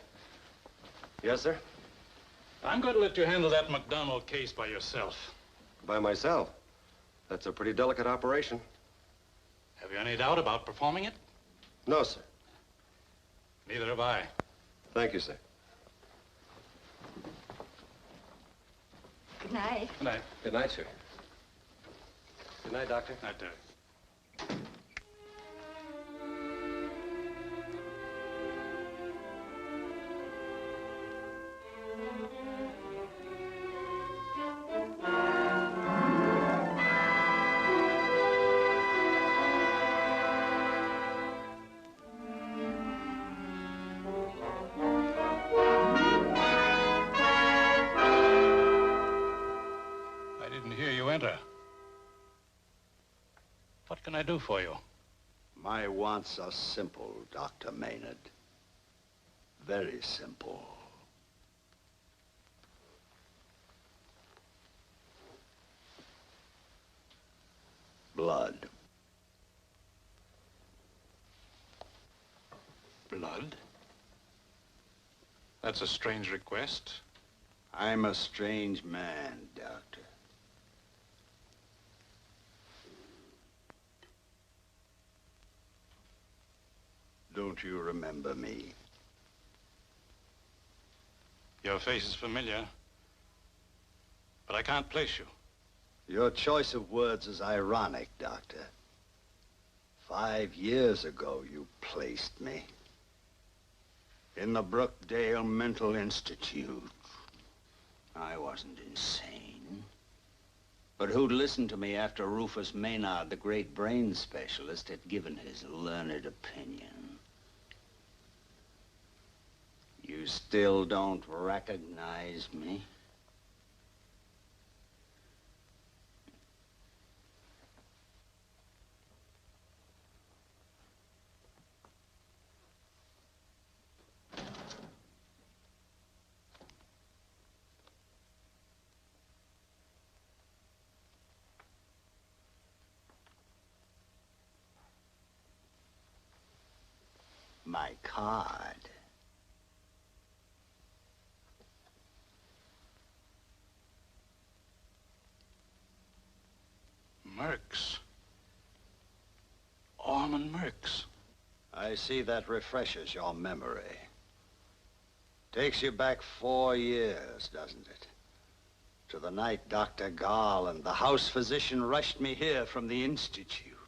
[SPEAKER 11] Yes, sir?
[SPEAKER 13] I'm going to let you handle that McDonald case by yourself.
[SPEAKER 11] By myself. That's a pretty delicate operation.
[SPEAKER 13] Have you any doubt about performing it?
[SPEAKER 11] No, sir.
[SPEAKER 13] Neither have I.
[SPEAKER 11] Thank you, sir.
[SPEAKER 12] Good night.
[SPEAKER 13] Good night.
[SPEAKER 11] Good night, sir. Good night, Doctor.
[SPEAKER 13] Night, Terry. What can I do for you?
[SPEAKER 4] My wants are simple, Dr. Maynard. Very simple. Blood.
[SPEAKER 13] Blood? That's a strange request.
[SPEAKER 4] I'm a strange man, Doctor. Don't you remember me?
[SPEAKER 13] Your face is familiar, but I can't place you.
[SPEAKER 4] Your choice of words is ironic, Doctor. 5 years ago, you placed me in the Brookdale Mental Institute. I wasn't insane. But who'd listen to me after Rufus Maynard, the great brain specialist, had given his learned opinion? You still don't recognize me? My card.
[SPEAKER 13] Murks. Ormand Murks.
[SPEAKER 4] I see that refreshes your memory. Takes you back 4 years, doesn't it? To the night Dr. Garland, the house physician, rushed me here from the Institute.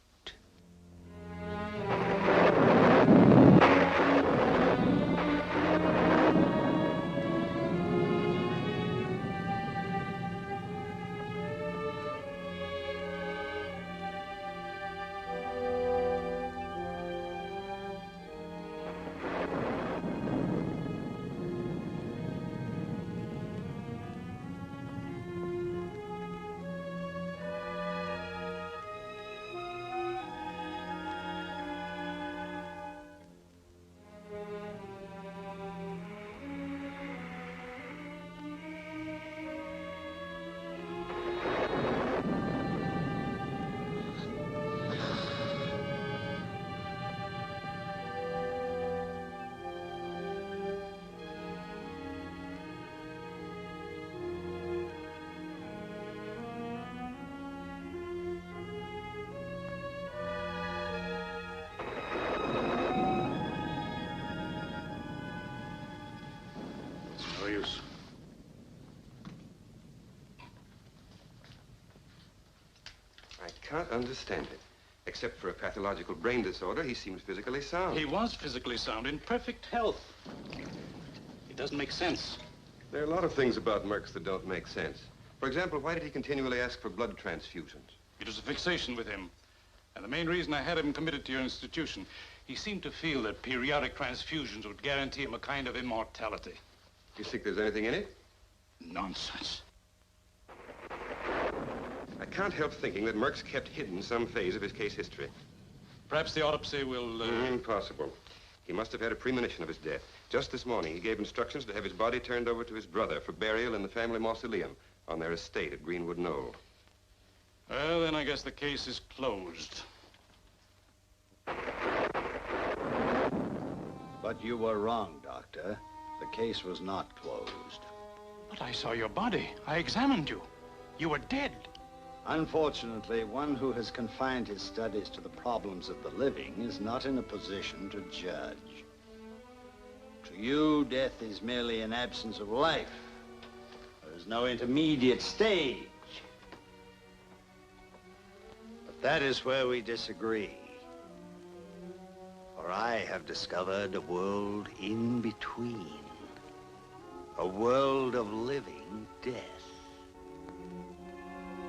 [SPEAKER 13] No use.
[SPEAKER 14] I can't understand it. Except for a pathological brain disorder, he seems physically sound.
[SPEAKER 13] He was physically sound, in perfect health. It doesn't make sense.
[SPEAKER 14] There are a lot of things about Murks that don't make sense. For example, why did he continually ask for blood transfusions?
[SPEAKER 13] It was a fixation with him. And the main reason I had him committed to your institution, he seemed to feel that periodic transfusions would guarantee him a kind of immortality.
[SPEAKER 14] You think there's anything in it?
[SPEAKER 13] Nonsense.
[SPEAKER 14] I can't help thinking that Murks kept hidden some phase of his case history.
[SPEAKER 13] Perhaps the autopsy will...
[SPEAKER 14] Impossible. He must have had a premonition of his death. Just this morning, he gave instructions to have his body turned over to his brother for burial in the family mausoleum on their estate at Greenwood Knoll.
[SPEAKER 13] Well, then I guess the case is closed.
[SPEAKER 15] But you were wrong, Doctor. The case was not closed.
[SPEAKER 13] But I saw your body. I examined you. You were dead.
[SPEAKER 15] Unfortunately, one who has confined his studies to the problems of the living is not in a position to judge. To you, death is merely an absence of life. There is no intermediate stage. But that is where we disagree. For I have discovered a world in between. A world of living death.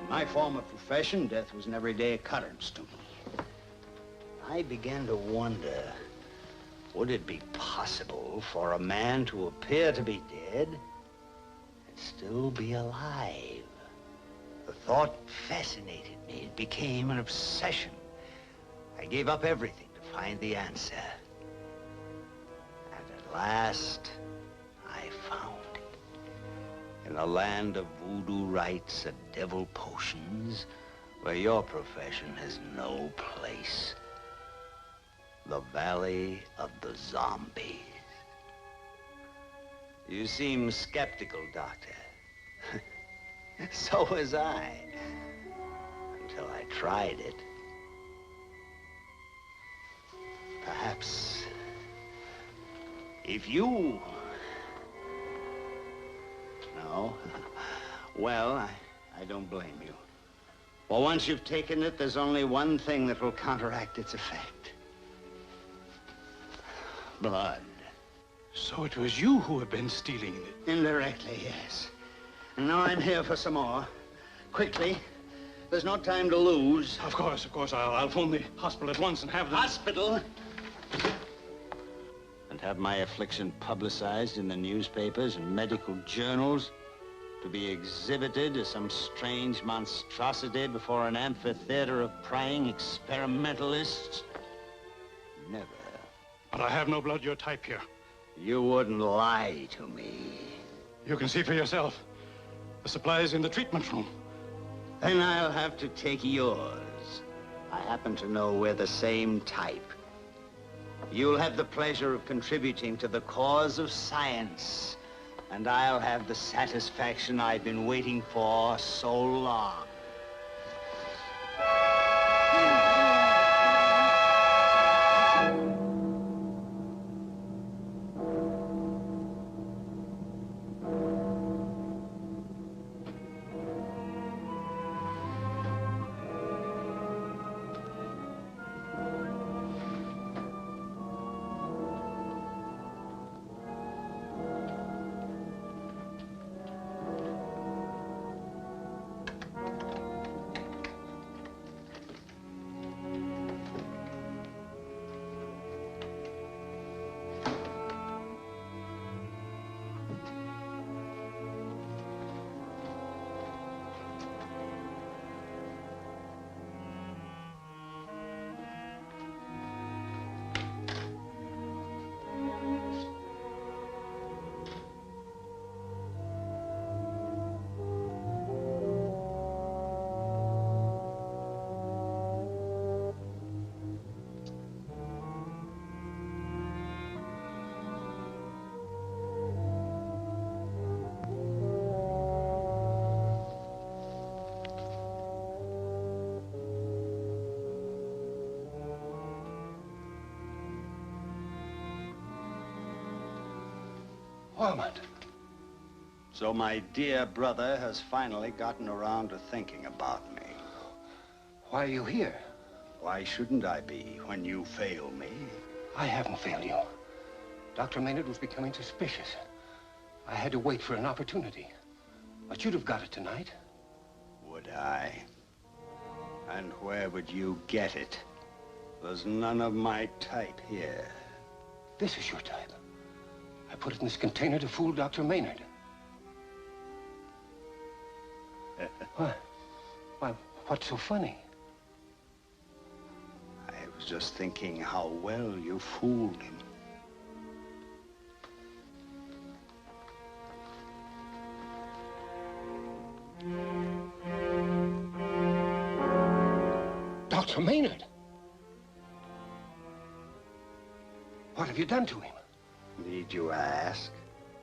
[SPEAKER 15] In my former profession, death was an everyday occurrence to me. I began to wonder, would it be possible for a man to appear to be dead and still be alive? The thought fascinated me. It became an obsession. I gave up everything to find the answer. And at last, I found it. In a land of voodoo rites and devil potions, where your profession has no place. The Valley of the Zombies. You seem skeptical, Doctor. So was I. Until I tried it. Perhaps if you... No? Well, I don't blame you. For once you've taken it, there's only one thing that will counteract its effect. Blood.
[SPEAKER 13] So it was you who have been stealing it?
[SPEAKER 15] Indirectly, yes. And now I'm here for some more. Quickly. There's no time to lose.
[SPEAKER 13] Of course. I'll phone the hospital at once and have them...
[SPEAKER 15] Hospital? And have my affliction publicized in the newspapers and medical journals to be exhibited as some strange monstrosity before an amphitheater of prying experimentalists? Never.
[SPEAKER 13] But I have no blood your type here.
[SPEAKER 15] You wouldn't lie to me.
[SPEAKER 13] You can see for yourself. The supply is in the treatment room.
[SPEAKER 15] Then I'll have to take yours. I happen to know we're the same type. You'll have the pleasure of contributing to the cause of science, and I'll have the satisfaction I've been waiting for so long.
[SPEAKER 7] Ormand.
[SPEAKER 15] So my dear brother has finally gotten around to thinking about me.
[SPEAKER 7] Why are you here?
[SPEAKER 15] Why shouldn't I be when you fail me?
[SPEAKER 7] I haven't failed you. Dr. Maynard was becoming suspicious. I had to wait for an opportunity. But you'd have got it tonight.
[SPEAKER 15] Would I? And where would you get it? There's none of my type here.
[SPEAKER 16] This is your type. I put it in this container to fool Dr. Maynard. What? Why, what's so funny?
[SPEAKER 15] I was just thinking how well you fooled him.
[SPEAKER 16] Dr. Maynard! What have you done to him?
[SPEAKER 15] Need you ask?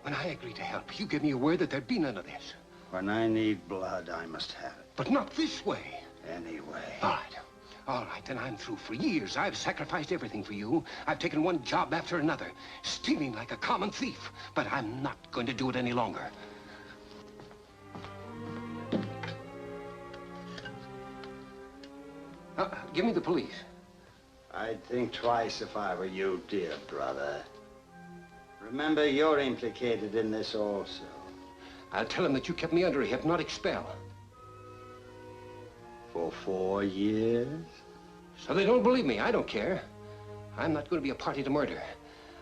[SPEAKER 16] When I agree to help, you give me a word that there'd be none of this.
[SPEAKER 15] When I need blood, I must have it.
[SPEAKER 16] But not this way.
[SPEAKER 15] Anyway.
[SPEAKER 16] All right. All right, then I'm through. For years, I've sacrificed everything for you. I've taken one job after another, stealing like a common thief. But I'm not going to do it any longer. Give me the police.
[SPEAKER 15] I'd think twice if I were you, dear brother. Remember, you're implicated in this also.
[SPEAKER 16] I'll tell them that you kept me under a hypnotic spell.
[SPEAKER 15] For 4 years?
[SPEAKER 16] So they don't believe me. I don't care. I'm not going to be a party to murder.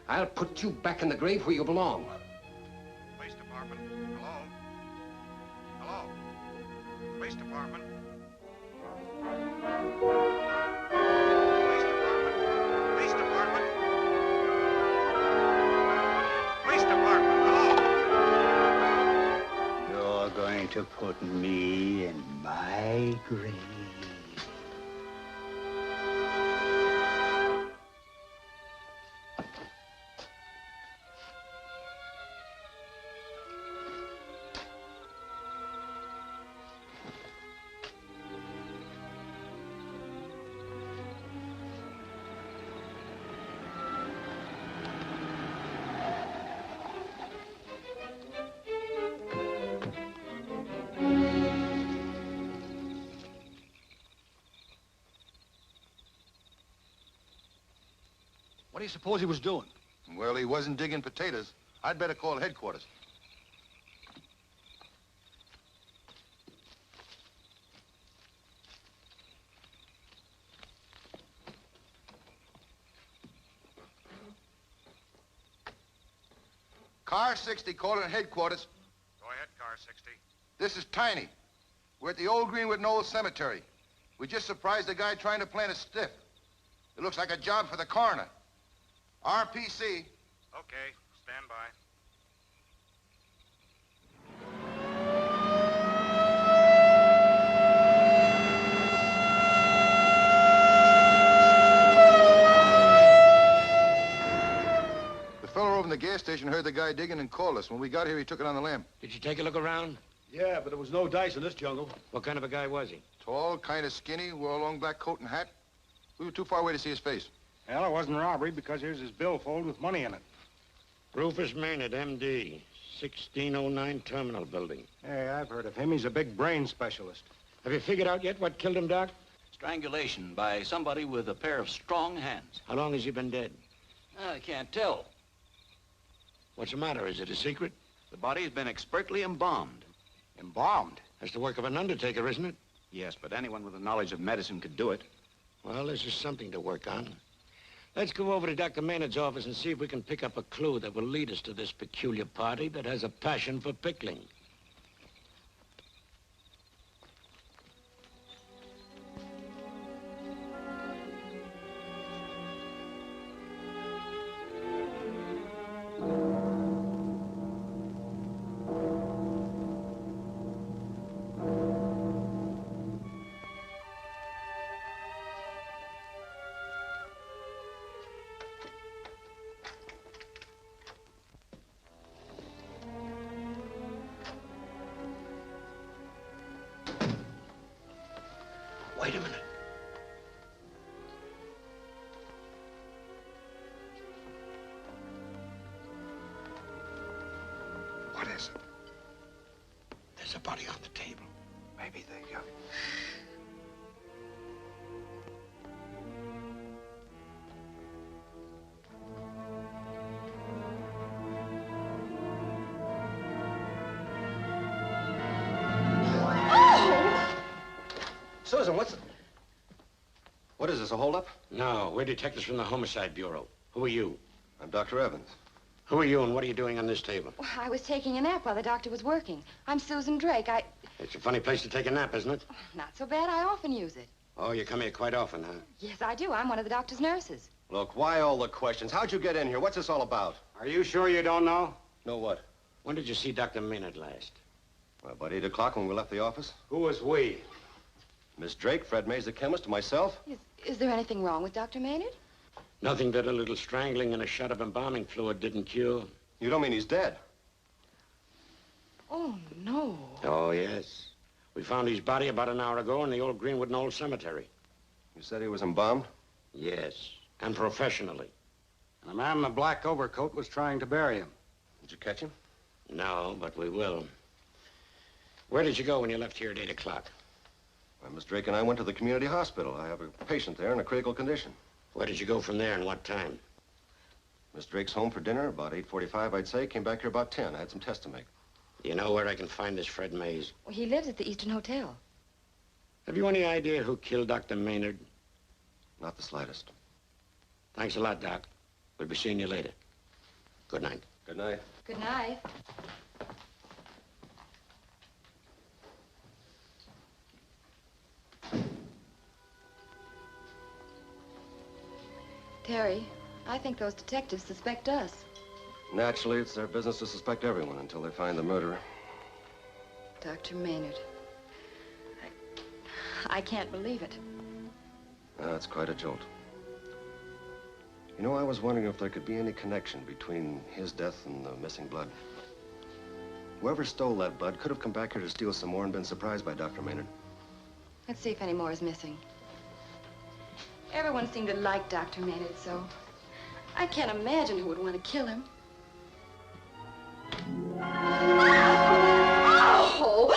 [SPEAKER 16] I'll put you back in the grave where you belong.
[SPEAKER 8] Police department. Hello? Hello? Police department. Police department. Police department. Hello?
[SPEAKER 15] You're going to put me in my grave.
[SPEAKER 17] What do you suppose he was doing?
[SPEAKER 18] Well, he wasn't digging potatoes. I'd better call headquarters. Car 60 calling headquarters.
[SPEAKER 8] Go ahead, car 60.
[SPEAKER 18] This is Tiny. We're at the old Greenwood Knolls Cemetery. We just surprised a guy trying to plant a stiff. It looks like a job for the coroner. RPC.
[SPEAKER 8] Okay, stand by.
[SPEAKER 18] The fellow over in the gas station heard the guy digging and called us. When we got here, he took it on the lamb.
[SPEAKER 17] Did you take a look around?
[SPEAKER 13] Yeah, but there was no dice in this jungle.
[SPEAKER 17] What kind of a guy was he?
[SPEAKER 18] Tall, kind of skinny, wore a long black coat and hat. We were too far away to see his face.
[SPEAKER 13] Well, it wasn't robbery because here's his billfold with money in it.
[SPEAKER 17] Rufus Maynard, M.D., 1609 Terminal Building.
[SPEAKER 13] Hey, I've heard of him. He's a big brain specialist.
[SPEAKER 17] Have you figured out yet what killed him, Doc?
[SPEAKER 19] Strangulation by somebody with a pair of strong hands.
[SPEAKER 17] How long has he been dead?
[SPEAKER 19] I can't tell.
[SPEAKER 17] What's the matter? Is it a secret?
[SPEAKER 19] The body's been expertly embalmed.
[SPEAKER 17] Embalmed? That's the work of an undertaker, isn't it?
[SPEAKER 2] Yes, but anyone with a knowledge of medicine could do it.
[SPEAKER 17] Well, this is something to work on. Let's go over to Dr. Maynard's office and see if we can pick up a clue that will lead us to this peculiar party that has a passion for pickling. Wait a minute.
[SPEAKER 16] What is it?
[SPEAKER 17] There's a body on the table.
[SPEAKER 16] Maybe they, Susan, what's...
[SPEAKER 11] this, a holdup?
[SPEAKER 17] No, we're detectives from the Homicide Bureau. Who are you?
[SPEAKER 11] I'm Dr. Evans.
[SPEAKER 17] Who are you and what are you doing on this table?
[SPEAKER 12] Well, I was taking a nap while the doctor was working. I'm Susan Drake.
[SPEAKER 17] It's a funny place to take a nap, isn't it?
[SPEAKER 12] Not so bad. I often use it.
[SPEAKER 17] Oh, you come here quite often, huh?
[SPEAKER 12] Yes, I do. I'm one of the doctor's nurses.
[SPEAKER 11] Look, why all the questions? How'd you get in here? What's this all about?
[SPEAKER 17] Are you sure you don't know?
[SPEAKER 11] Know what?
[SPEAKER 17] When did you see Dr. Maynard last?
[SPEAKER 11] Well, about 8 o'clock when we left the office.
[SPEAKER 17] Who was we?
[SPEAKER 11] Miss Drake, Fred Mays, the chemist, and myself.
[SPEAKER 12] Is there anything wrong with Dr. Maynard?
[SPEAKER 17] Nothing that a little strangling and a shot of embalming fluid didn't cure.
[SPEAKER 11] You don't mean he's dead?
[SPEAKER 12] Oh, no.
[SPEAKER 17] Oh, yes. We found his body about an hour ago in the old Greenwood Knoll Cemetery.
[SPEAKER 11] You said he was embalmed?
[SPEAKER 17] Yes, and professionally.
[SPEAKER 13] And a man in a black overcoat was trying to bury him.
[SPEAKER 11] Did you catch him?
[SPEAKER 17] No, but we will. Where did you go when you left here at 8 o'clock?
[SPEAKER 11] Well, Miss Drake and I went to the community hospital. I have a patient there in a critical condition.
[SPEAKER 17] Where did you go from there and what time?
[SPEAKER 11] Miss Drake's home for dinner, about 8:45, I'd say. Came back here about 10. I had some tests to make.
[SPEAKER 17] You know where I can find this Fred Mays?
[SPEAKER 12] Well, he lives at the Eastern Hotel.
[SPEAKER 17] Have you any idea who killed Dr. Maynard?
[SPEAKER 11] Not the slightest.
[SPEAKER 17] Thanks a lot, Doc. We'll be seeing you later. Good night.
[SPEAKER 11] Good night.
[SPEAKER 12] Good night. Terry, I think those detectives suspect us.
[SPEAKER 11] Naturally, it's their business to suspect everyone until they find the murderer.
[SPEAKER 12] Dr. Maynard. I can't believe it.
[SPEAKER 11] That's quite a jolt. You know, I was wondering if there could be any connection between his death and the missing blood. Whoever stole that blood could have come back here to steal some more and been surprised by Dr. Maynard.
[SPEAKER 12] Let's see if any more is missing. Everyone seemed to like Dr. Maynard, so I can't imagine who would want to kill him. Oh!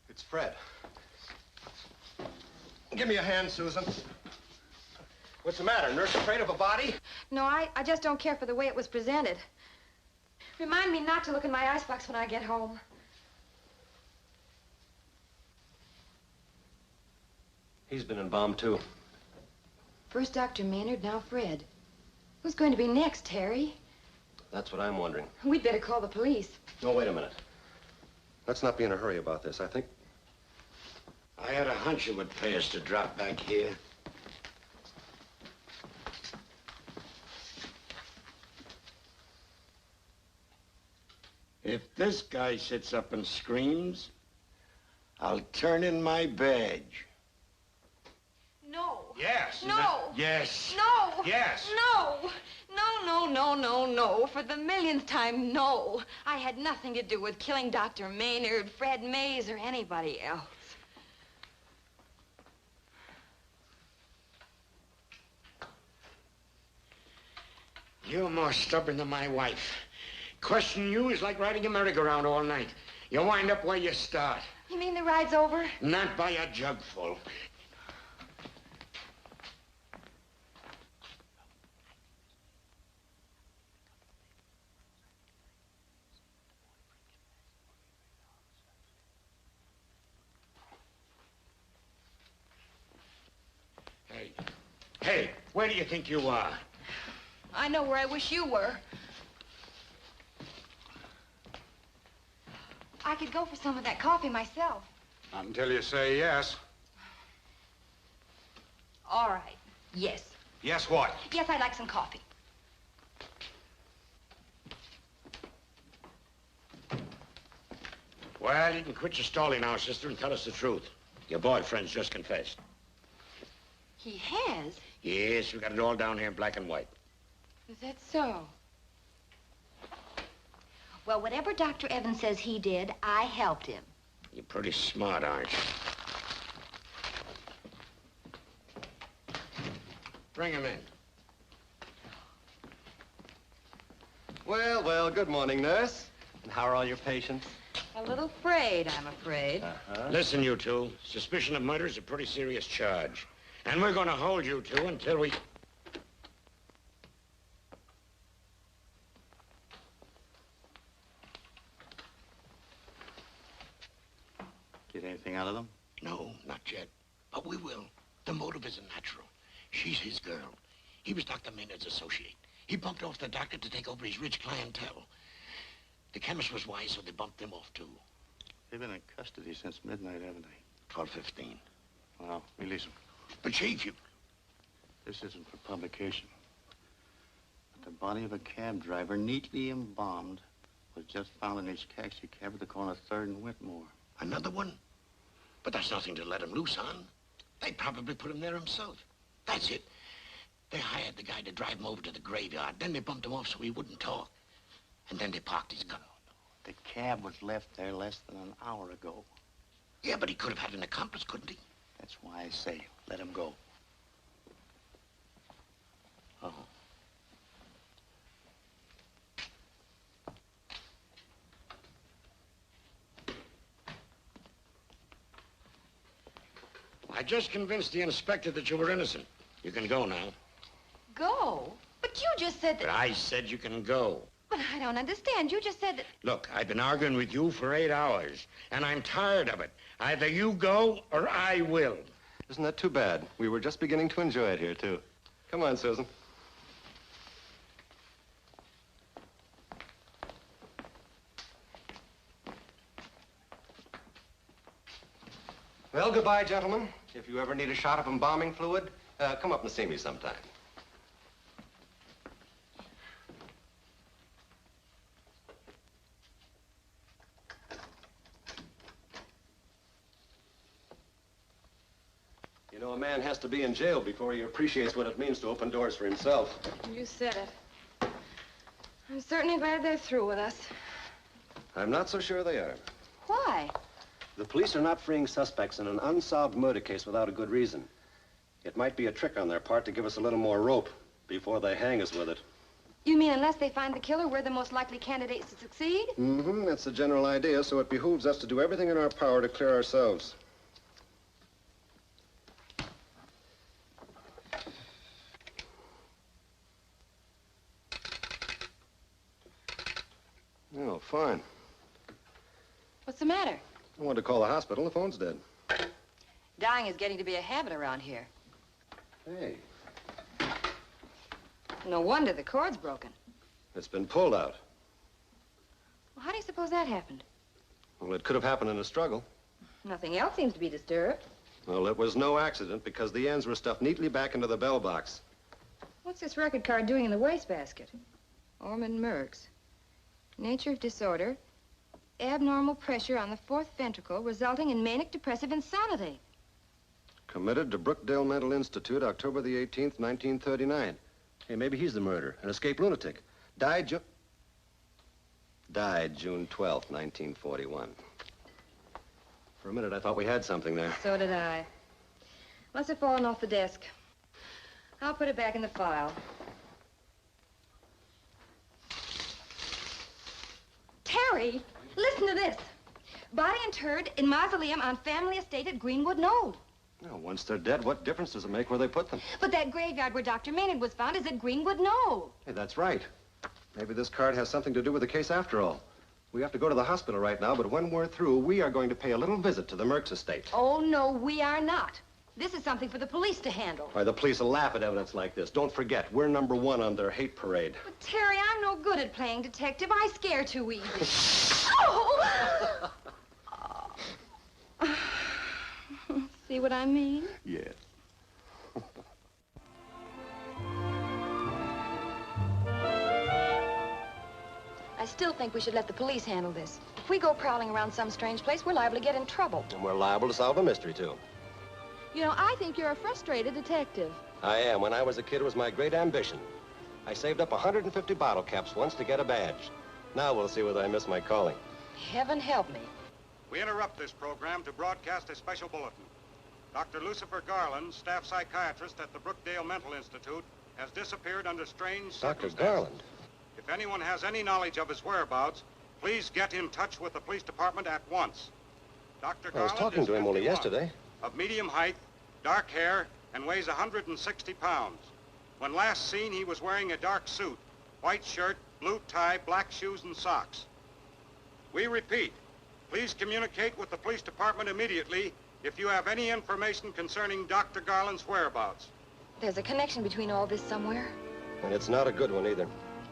[SPEAKER 11] It's Fred. Give me a hand, Susan. What's the matter? Nurse afraid of a body?
[SPEAKER 12] No, I just don't care for the way it was presented. Remind me not to look in my icebox when I get home.
[SPEAKER 11] He's been embalmed, too.
[SPEAKER 12] First Dr. Maynard, now Fred. Who's going to be next, Terry?
[SPEAKER 11] That's what I'm wondering.
[SPEAKER 12] We'd better call the police.
[SPEAKER 11] No, wait a minute. Let's not be in a hurry about this. I think...
[SPEAKER 17] I had a hunch it would pay us to drop back here. If this guy sits up and screams, I'll turn in my badge.
[SPEAKER 12] No.
[SPEAKER 17] Yes.
[SPEAKER 12] No.
[SPEAKER 17] Yes.
[SPEAKER 12] No.
[SPEAKER 17] Yes.
[SPEAKER 12] No. No. For the millionth time, no. I had nothing to do with killing Dr. Maynard, Fred Mays, or anybody else.
[SPEAKER 17] You're more stubborn than my wife. Questioning you is like riding a merry-go-round all night. You wind up where you start.
[SPEAKER 12] You mean the ride's over?
[SPEAKER 17] Not by a jugful. Hey, where do you think you are?
[SPEAKER 12] I know where I wish you were. I could go for some of that coffee myself.
[SPEAKER 13] Not until you say yes.
[SPEAKER 12] All right. Yes.
[SPEAKER 13] Yes, what?
[SPEAKER 12] Yes, I'd like some coffee.
[SPEAKER 17] Well, you can quit your stalling now, sister, and tell us the truth. Your boyfriend's just confessed.
[SPEAKER 12] He has?
[SPEAKER 17] Yes, we got it all down here in black and white.
[SPEAKER 12] Is that so? Well, whatever Dr. Evans says he did, I helped him.
[SPEAKER 17] You're pretty smart, aren't you? Bring him in.
[SPEAKER 11] Well, good morning, nurse. And how are all your patients?
[SPEAKER 12] A little frayed, I'm afraid.
[SPEAKER 17] Listen, you two. Suspicion of murder is a pretty serious charge. And we're going to hold you two until we...
[SPEAKER 19] Get anything out of them?
[SPEAKER 17] No, not yet. But we will. The motive love is a natural. She's his girl. He was Dr. Maynard's associate. He bumped off the doctor to take over his rich clientele. The chemist was wise, so they bumped him off, too.
[SPEAKER 13] They've been in custody since midnight, haven't they?
[SPEAKER 17] 12:15.
[SPEAKER 13] Well, release them.
[SPEAKER 17] But, Chief, you...
[SPEAKER 13] This isn't for publication. But the body of a cab driver, neatly embalmed, was just found in his taxi cab at the corner of 3rd and Whitmore.
[SPEAKER 17] Another one? But that's nothing to let him loose on. They probably put him there himself. That's it. They hired the guy to drive him over to the graveyard. Then they bumped him off so he wouldn't talk. And then they parked his car.
[SPEAKER 13] The cab was left there less than an hour ago.
[SPEAKER 17] Yeah, but he could have had an accomplice, couldn't he?
[SPEAKER 13] That's why I say, let him go.
[SPEAKER 17] Oh. I just convinced the inspector that you were innocent. You can go now.
[SPEAKER 12] Go? But you just said that...
[SPEAKER 17] But I said you can go.
[SPEAKER 12] But I don't understand. You just said that...
[SPEAKER 17] Look, I've been arguing with you for 8 hours, and I'm tired of it. Either you go or I will.
[SPEAKER 11] Isn't that too bad? We were just beginning to enjoy it here, too. Come on, Susan. Well, goodbye, gentlemen. If you ever need a shot of embalming fluid, come up and see me sometime. You know, a man has to be in jail before he appreciates what it means to open doors for himself.
[SPEAKER 12] You said it. I'm certainly glad they're through with us.
[SPEAKER 11] I'm not so sure they are.
[SPEAKER 12] Why?
[SPEAKER 11] The police are not freeing suspects in an unsolved murder case without a good reason. It might be a trick on their part to give us a little more rope before they hang us with it.
[SPEAKER 12] You mean unless they find the killer, we're the most likely candidates to succeed?
[SPEAKER 11] Mm-hmm. That's the general idea, so it behooves us to do everything in our power to clear ourselves. Oh, fine.
[SPEAKER 12] What's the matter?
[SPEAKER 11] I wanted to call the hospital. The phone's dead.
[SPEAKER 12] Dying is getting to be a habit around here.
[SPEAKER 11] Hey.
[SPEAKER 12] No wonder the cord's broken.
[SPEAKER 11] It's been pulled out.
[SPEAKER 12] Well, how do you suppose that happened?
[SPEAKER 11] Well, it could have happened in a struggle.
[SPEAKER 12] Nothing else seems to be disturbed.
[SPEAKER 11] Well, it was no accident because the ends were stuffed neatly back into the bell box.
[SPEAKER 12] What's this record card doing in the wastebasket? Ormand Murks. Nature of disorder. Abnormal pressure on the 4th ventricle resulting in manic depressive insanity.
[SPEAKER 11] Committed to Brookdale Mental Institute, October the 18th, 1939. Hey, maybe he's the murderer, an escaped lunatic. Died June 12th, 1941. For a minute, I thought we had something there.
[SPEAKER 12] So did I. Must have fallen off the desk. I'll put it back in the file. Terry, listen to this. Body interred in mausoleum on family estate at Greenwood Knoll.
[SPEAKER 11] Now, once they're dead, what difference does it make where they put them?
[SPEAKER 12] But that graveyard where Dr. Maynard was found is at Greenwood Knoll.
[SPEAKER 11] Hey, that's right. Maybe this card has something to do with the case after all. We have to go to the hospital right now, but when we're through, we are going to pay a little visit to the Murks estate.
[SPEAKER 12] Oh, no, we are not. This is something for the police to handle.
[SPEAKER 11] Why, the police will laugh at evidence like this. Don't forget, we're number 1 on their hate parade.
[SPEAKER 12] But, Terry, I'm no good at playing detective. I scare too easy. Oh! See what I mean?
[SPEAKER 11] Yes.
[SPEAKER 12] I still think we should let the police handle this. If we go prowling around some strange place, we're liable to get in trouble.
[SPEAKER 11] And we're liable to solve a mystery, too.
[SPEAKER 12] You know, I think you're a frustrated detective.
[SPEAKER 11] I am. When I was a kid, it was my great ambition. I saved up 150 bottle caps once to get a badge. Now we'll see whether I miss my calling.
[SPEAKER 12] Heaven help me.
[SPEAKER 13] We interrupt this program to broadcast a special bulletin. Dr. Lucifer Garland, staff psychiatrist at the Brookdale Mental Institute, has disappeared under strange circumstances.
[SPEAKER 11] Dr. Garland?
[SPEAKER 13] If anyone has any knowledge of his whereabouts, please get in touch with the police department at once. Dr. Garland
[SPEAKER 11] I was talking to him only yesterday.
[SPEAKER 13] Of medium height, dark hair, and weighs 160 pounds. When last seen, he was wearing a dark suit, white shirt, blue tie, black shoes, and socks. We repeat, please communicate with the police department immediately
[SPEAKER 20] if you have any information concerning Dr. Garland's whereabouts.
[SPEAKER 12] There's a connection between all this somewhere.
[SPEAKER 11] And it's not a good one either.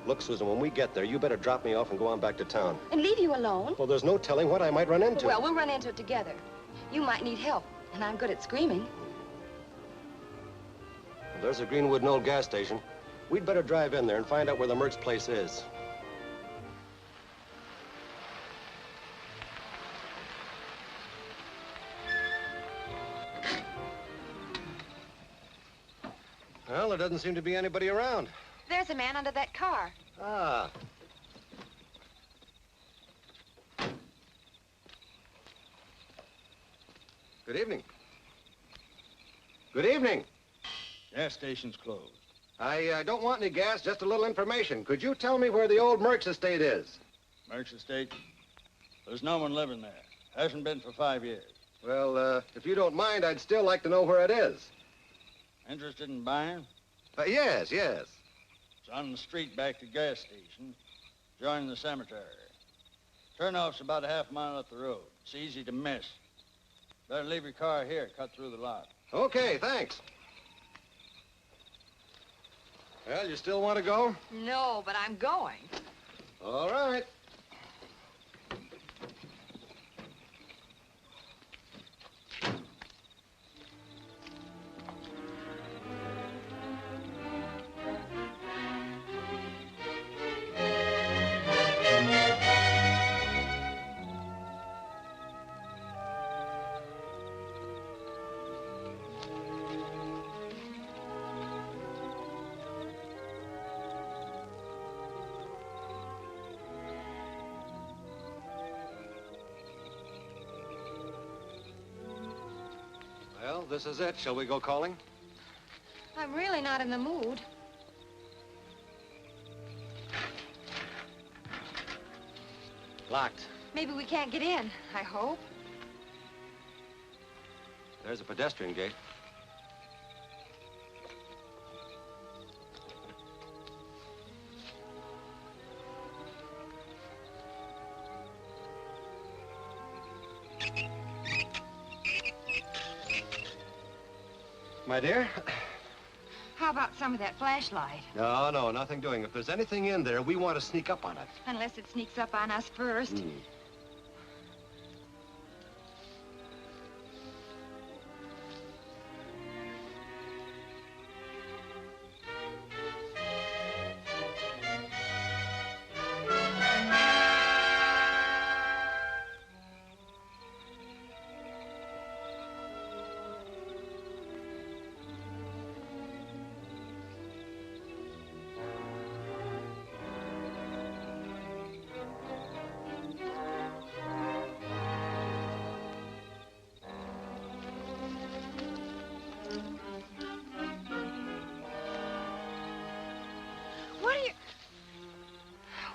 [SPEAKER 11] Look, Susan, when we get there, you better drop me off and go on back to town.
[SPEAKER 12] And leave you alone?
[SPEAKER 11] Well, there's no telling what I might run into.
[SPEAKER 12] Well, we'll run into it together. You might need help, and I'm good at screaming.
[SPEAKER 11] There's a Greenwood Knoll gas station. We'd better drive in there and find out where the Murks place is. Well, there doesn't seem to be anybody around.
[SPEAKER 12] There's a man under that car.
[SPEAKER 11] Ah. Good evening. Good evening.
[SPEAKER 15] Gas station's closed.
[SPEAKER 11] I don't want any gas, just a little information. Could you tell me where the old Murks estate is?
[SPEAKER 15] Murks estate? There's no one living there. Hasn't been for 5 years.
[SPEAKER 11] Well, if you don't mind, I'd still like to know where it is.
[SPEAKER 15] Interested in buying?
[SPEAKER 11] Yes, yes.
[SPEAKER 15] It's on the street back to the gas station, joining the cemetery. Turnoff's about a half-mile up the road. It's easy to miss. Better leave your car here, cut through the lot.
[SPEAKER 11] Okay, thanks. Well, you still want to go?
[SPEAKER 12] No, but I'm going.
[SPEAKER 11] All right. Well, this is it. Shall we go calling?
[SPEAKER 12] I'm really not in the mood.
[SPEAKER 11] Locked.
[SPEAKER 12] Maybe we can't get in, I hope.
[SPEAKER 11] There's a pedestrian gate. My dear?
[SPEAKER 12] How about some of that flashlight?
[SPEAKER 11] No, nothing doing. If there's anything in there, we want to sneak up on it.
[SPEAKER 12] Unless it sneaks up on us first.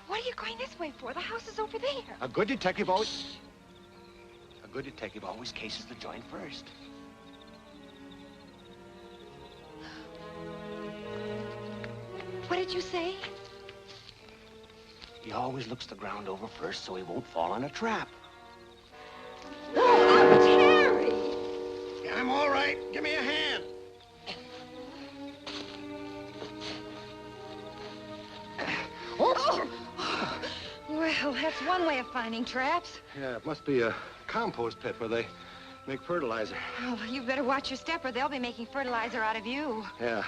[SPEAKER 12] What are you going this way for? The house is over there.
[SPEAKER 11] A good detective always cases the joint first.
[SPEAKER 12] What did you say?
[SPEAKER 11] He always looks the ground over first so he won't fall on a trap.
[SPEAKER 12] Oh, Terry!
[SPEAKER 17] Yeah, I'm all right. Give me a hand.
[SPEAKER 12] Oh! Well, that's one way of finding traps.
[SPEAKER 11] Yeah, it must be a compost pit where they make fertilizer.
[SPEAKER 12] Oh, you better watch your step or they'll be making fertilizer out of you.
[SPEAKER 11] Yeah.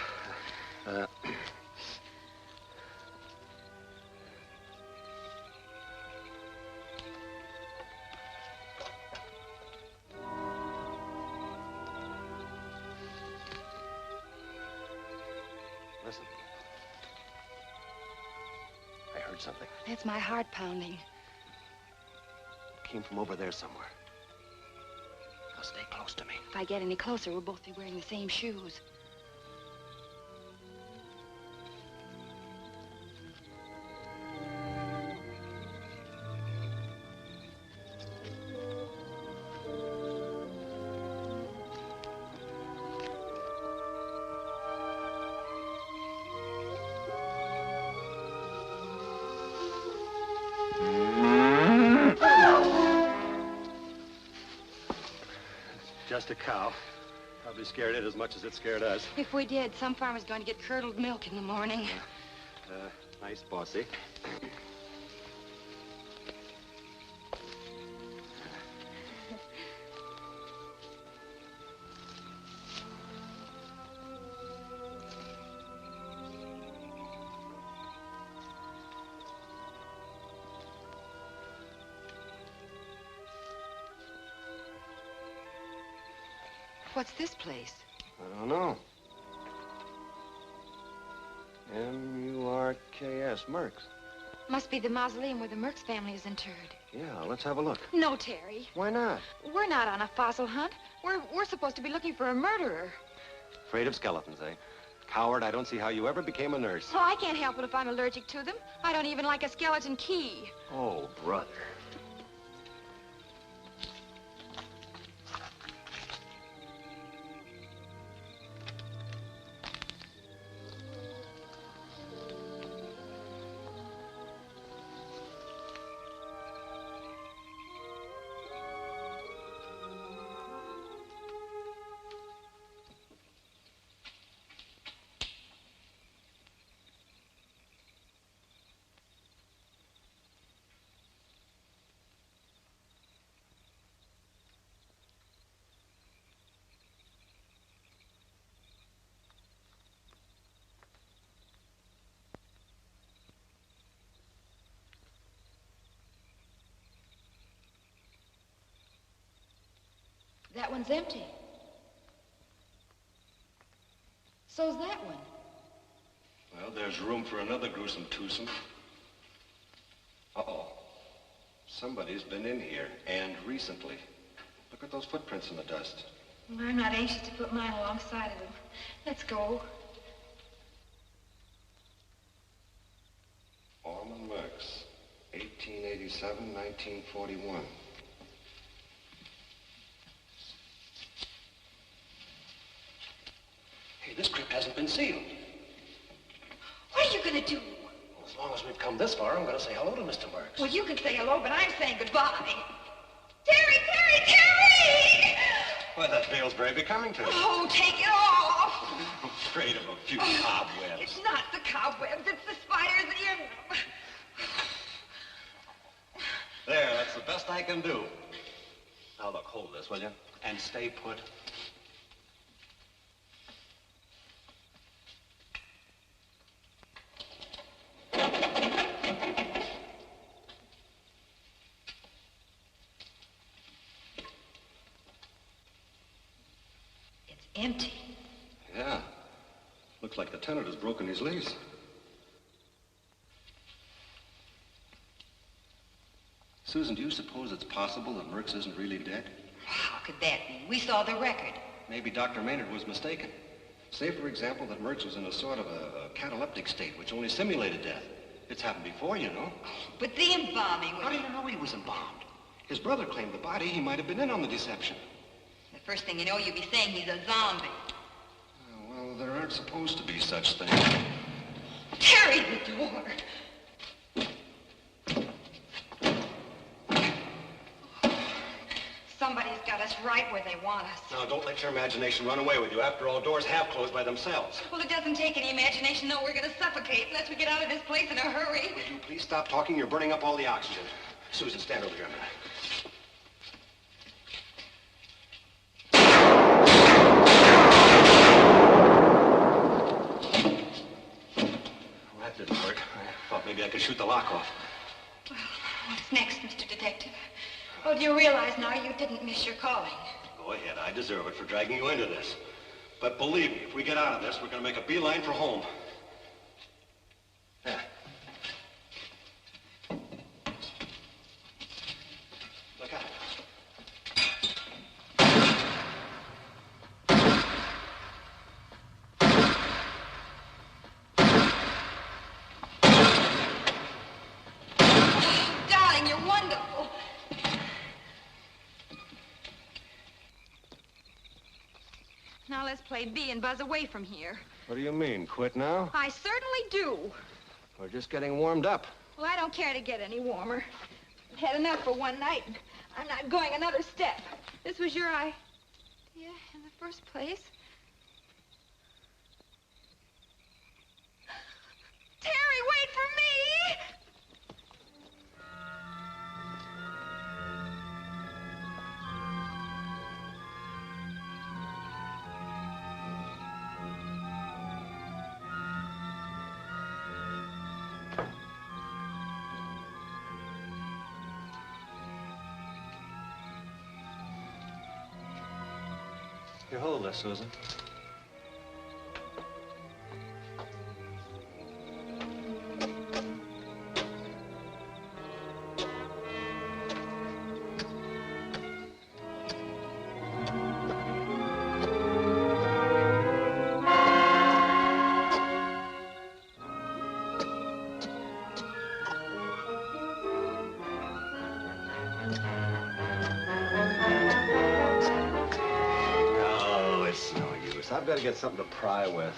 [SPEAKER 11] Listen. I heard something.
[SPEAKER 12] That's my heart pounding.
[SPEAKER 11] It came from over there somewhere. Now stay close to me.
[SPEAKER 12] If I get any closer, we'll both be wearing the same shoes.
[SPEAKER 21] just a cow. Probably scared it as much as it scared us.
[SPEAKER 12] If we did, some farmer's going to get curdled milk in the morning.
[SPEAKER 21] Nice bossy.
[SPEAKER 12] What's this place?
[SPEAKER 11] I don't know. M-U-R-K-S, Murks.
[SPEAKER 12] Must be the mausoleum where the Murks family is interred.
[SPEAKER 11] Yeah, let's have a look.
[SPEAKER 12] No, Terry.
[SPEAKER 11] Why not?
[SPEAKER 12] We're not on a fossil hunt. We're supposed to be looking for a murderer.
[SPEAKER 11] Afraid of skeletons, eh? Coward, I don't see how you ever became a nurse.
[SPEAKER 12] Oh, I can't help it if I'm allergic to them. I don't even like a skeleton key.
[SPEAKER 11] Oh, brother.
[SPEAKER 12] That one's empty. So's that one.
[SPEAKER 11] Well, there's room for another gruesome twosome. Uh-oh. Somebody's been in here, and recently. Look at those footprints in the dust.
[SPEAKER 12] Well, I'm not anxious to put mine alongside of them. Let's go.
[SPEAKER 11] Ormand Murks, 1887, 1941.
[SPEAKER 16] Hey, this crypt hasn't been sealed.
[SPEAKER 12] What are you going to do?
[SPEAKER 16] Well, as long as we've come this far, I'm going to say hello to Mr. Murks.
[SPEAKER 12] Well, you can say hello, but I'm saying goodbye. Terry, Terry, Terry!
[SPEAKER 11] Why, that veil's very becoming to you.
[SPEAKER 12] Oh, take it off!
[SPEAKER 11] I'm afraid of a few cobwebs.
[SPEAKER 12] It's not the cobwebs, it's the spiders in them.
[SPEAKER 11] There, that's the best I can do. Now, look, hold this, will you? And stay put.
[SPEAKER 12] Empty.
[SPEAKER 11] Yeah. Looks like the tenant has broken his lease. Susan, do you suppose it's possible that Murks isn't really dead?
[SPEAKER 12] How could that be? We saw the record.
[SPEAKER 11] Maybe Dr. Maynard was mistaken. Say, for example, that Murks was in a sort of a cataleptic state, which only simulated death. It's happened before, you know.
[SPEAKER 12] But the embalming was...
[SPEAKER 11] How do you know he was embalmed? His brother claimed the body. He might have been in on the deception.
[SPEAKER 12] The first thing you know, you'll be saying he's a zombie.
[SPEAKER 11] Well, there aren't supposed to be such things.
[SPEAKER 12] Terry, the door. Somebody's got us right where they want us.
[SPEAKER 11] Now, don't let your imagination run away with you. After all, doors have closed by themselves.
[SPEAKER 12] Well, it doesn't take any imagination. No, we're going to suffocate unless we get out of this place in a hurry.
[SPEAKER 11] Would you please stop talking? You're burning up all the oxygen. Susan, stand over here a minute. Well, that didn't work. I thought maybe I could shoot the lock off.
[SPEAKER 12] Well, what's next, Mr. Detective? Oh, do you realize now you didn't miss your calling?
[SPEAKER 11] Go ahead. I deserve it for dragging you into this. But believe me, if we get out of this, we're going to make a beeline for home. Yeah. Look out.
[SPEAKER 12] Darling, you're wonderful. Now let's play B and buzz away from here.
[SPEAKER 11] What do you mean, quit now?
[SPEAKER 12] I certainly do.
[SPEAKER 11] We're just getting warmed up.
[SPEAKER 12] Well, I don't care to get any warmer. I've had enough for one night, and I'm not going another step. This was your idea. Yeah, in the first place. Terry, wait for me!
[SPEAKER 21] Here, hold this, Susan. I've got to get something to pry with.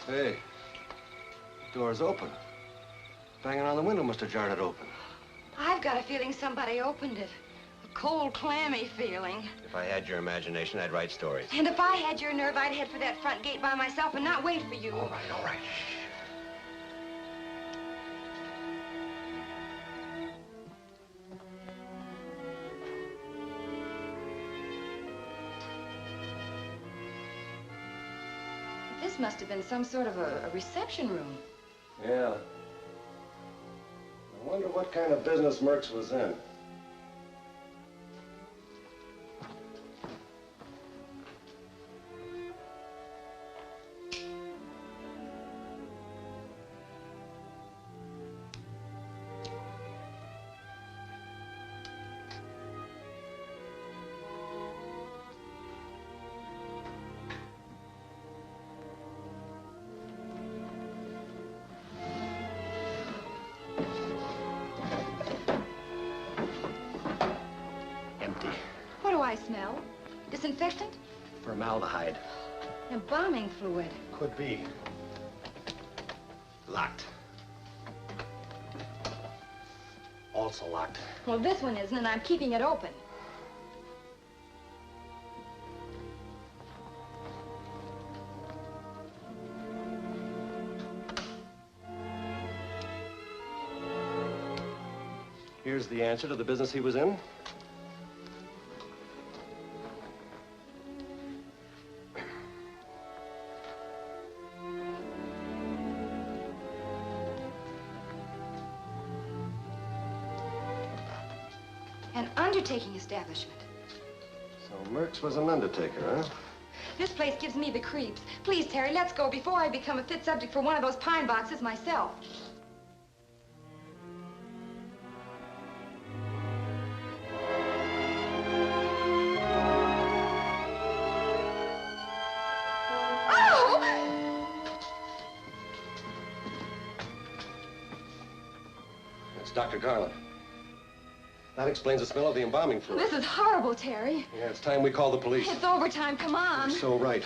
[SPEAKER 21] Hey, the door's open. Banging on the window must have jarred it open.
[SPEAKER 12] I've got a feeling somebody opened it. A cold, clammy feeling.
[SPEAKER 21] If I had your imagination, I'd write stories.
[SPEAKER 12] And if I had your nerve, I'd head for that front gate by myself and not wait for you.
[SPEAKER 21] All right, all right.
[SPEAKER 12] This must have been some sort of a reception room.
[SPEAKER 21] Yeah. I wonder what kind of business Murks was in.
[SPEAKER 12] What do I smell? Disinfectant?
[SPEAKER 21] Formaldehyde.
[SPEAKER 12] Embalming fluid.
[SPEAKER 21] Could be. Locked. Also locked.
[SPEAKER 12] Well, this one isn't, and I'm keeping it open.
[SPEAKER 21] Here's the answer to the business he was in.
[SPEAKER 12] An undertaking establishment.
[SPEAKER 21] So Murks was an undertaker, huh?
[SPEAKER 12] This place gives me the creeps. Please, Terry, let's go before I become a fit subject for one of those pine boxes myself.
[SPEAKER 21] It's Dr. Garland. That explains the smell of the embalming fluid.
[SPEAKER 12] This is horrible, Terry.
[SPEAKER 21] Yeah, it's time we call the police.
[SPEAKER 12] It's overtime. Come on.
[SPEAKER 21] You're so right.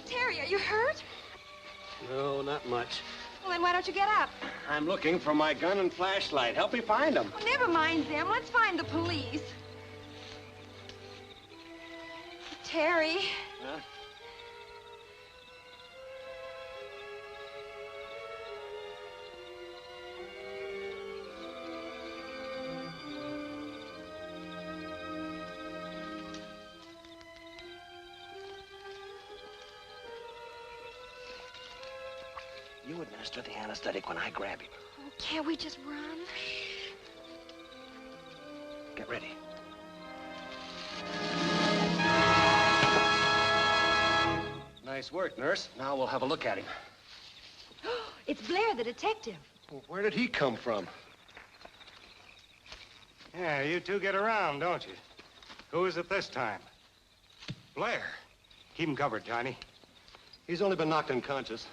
[SPEAKER 12] Terry, are you hurt?
[SPEAKER 21] No, not much.
[SPEAKER 12] Well, then why don't you get up?
[SPEAKER 21] I'm looking for my gun and flashlight. Help me find them.
[SPEAKER 12] Well, never mind them. Let's find the police. Terry.
[SPEAKER 21] Huh?
[SPEAKER 17] You administer the anesthetic when I grab you.
[SPEAKER 12] Oh, can't we just run?
[SPEAKER 17] Get ready.
[SPEAKER 21] Nice work, nurse. Now we'll have a look at him.
[SPEAKER 12] It's Blair, the detective.
[SPEAKER 21] Well, where did he come from?
[SPEAKER 20] Yeah, you two get around, don't you? Who is it this time? Blair. Keep him covered, Johnny.
[SPEAKER 21] He's only been knocked unconscious.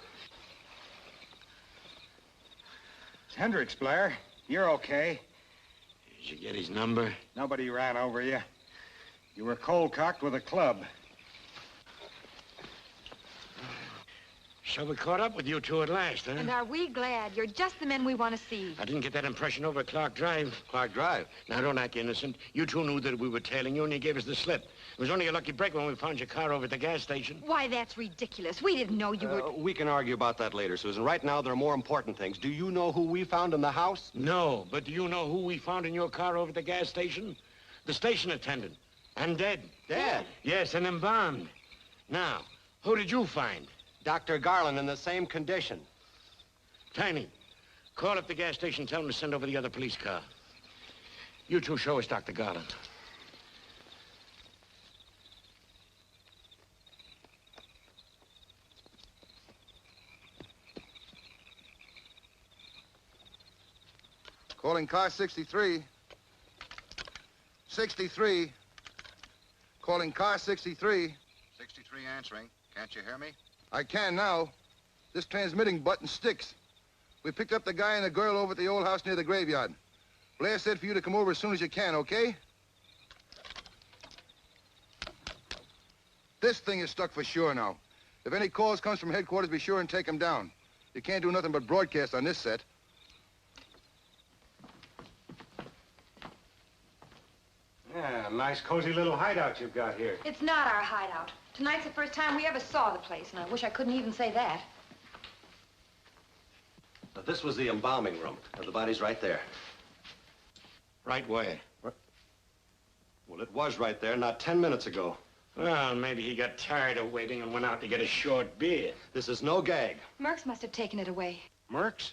[SPEAKER 20] It's Hendricks, Blair. You're okay.
[SPEAKER 17] Did you get his number?
[SPEAKER 20] Nobody ran over you. You were cold-cocked with a club.
[SPEAKER 17] So we caught up with you two at last, huh?
[SPEAKER 12] And are we glad? You're just the men we want to see.
[SPEAKER 17] I didn't get that impression over at Clark Drive.
[SPEAKER 11] Clark Drive?
[SPEAKER 17] Now, don't act innocent. You two knew that we were tailing you, and you gave us the slip. It was only a lucky break when we found your car over at the gas station.
[SPEAKER 12] Why, that's ridiculous. We didn't know you were...
[SPEAKER 11] We can argue about that later, Susan. Right now, there are more important things. Do you know who we found in the house?
[SPEAKER 17] No, but do you know who we found in your car over at the gas station? The station attendant. And dead.
[SPEAKER 11] Dead?
[SPEAKER 17] Yes, and embalmed. Now, who did you find?
[SPEAKER 11] Dr. Garland in the same condition.
[SPEAKER 17] Tiny, call up the gas station, tell them to send over the other police car. You two show us Dr. Garland.
[SPEAKER 18] Calling car 63. 63. Calling car 63.
[SPEAKER 1] 63 answering. Can't you hear me?
[SPEAKER 18] I can now. This transmitting button sticks. We picked up the guy and the girl over at the old house near the graveyard. Blair said for you to come over as soon as you can, okay? This thing is stuck for sure now. If any calls comes from headquarters, be sure and take them down. You can't do nothing but broadcast on this set.
[SPEAKER 20] Yeah, nice, cozy little hideout you've got here.
[SPEAKER 12] It's not our hideout. Tonight's the first time we ever saw the place, and I wish I couldn't even say that.
[SPEAKER 11] Now, this was the embalming room. Now, the body's right there.
[SPEAKER 17] Right where?
[SPEAKER 11] Well, it was right there not 10 minutes ago.
[SPEAKER 17] Well, maybe he got tired of waiting and went out to get a short beer.
[SPEAKER 11] This is no gag.
[SPEAKER 12] Murks must have taken it away.
[SPEAKER 20] Murks?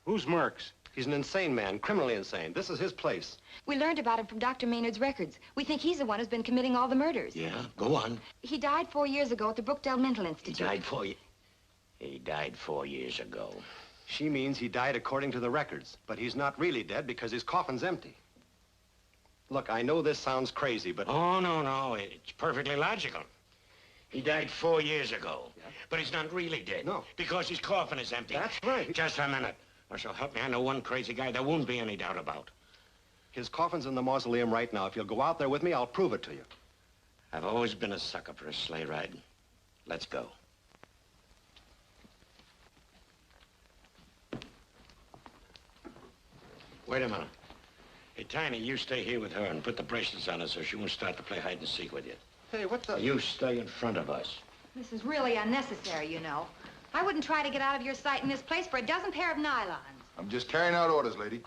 [SPEAKER 20] Who's Murks?
[SPEAKER 11] He's an insane man, criminally insane. This is his place.
[SPEAKER 12] We learned about him from Dr. Maynard's records. We think he's the one who's been committing all the murders.
[SPEAKER 17] Yeah, go on.
[SPEAKER 12] He died 4 years ago at the Brookdale Mental Institute.
[SPEAKER 17] He died 4 years ago.
[SPEAKER 11] She means he died according to the records, but he's not really dead because his coffin's empty. Look, I know this sounds crazy, but...
[SPEAKER 17] Oh, no, it's perfectly logical. He died 4 years ago, but he's not really dead.
[SPEAKER 11] No.
[SPEAKER 17] Because his coffin is empty.
[SPEAKER 11] That's right.
[SPEAKER 17] Just a minute. Or so help me, I know one crazy guy there won't be any doubt about.
[SPEAKER 11] His coffin's in the mausoleum right now. If you'll go out there with me, I'll prove it to you.
[SPEAKER 17] I've always been a sucker for a sleigh ride. Let's go. Wait a minute. Hey, Tiny, you stay here with her and put the bracelets on her so she won't start to play hide and seek with you.
[SPEAKER 11] Hey, what the...
[SPEAKER 17] You stay in front of us.
[SPEAKER 12] This is really unnecessary, you know. I wouldn't try to get out of your sight in this place for a dozen pair of nylons.
[SPEAKER 18] I'm just carrying out orders, lady.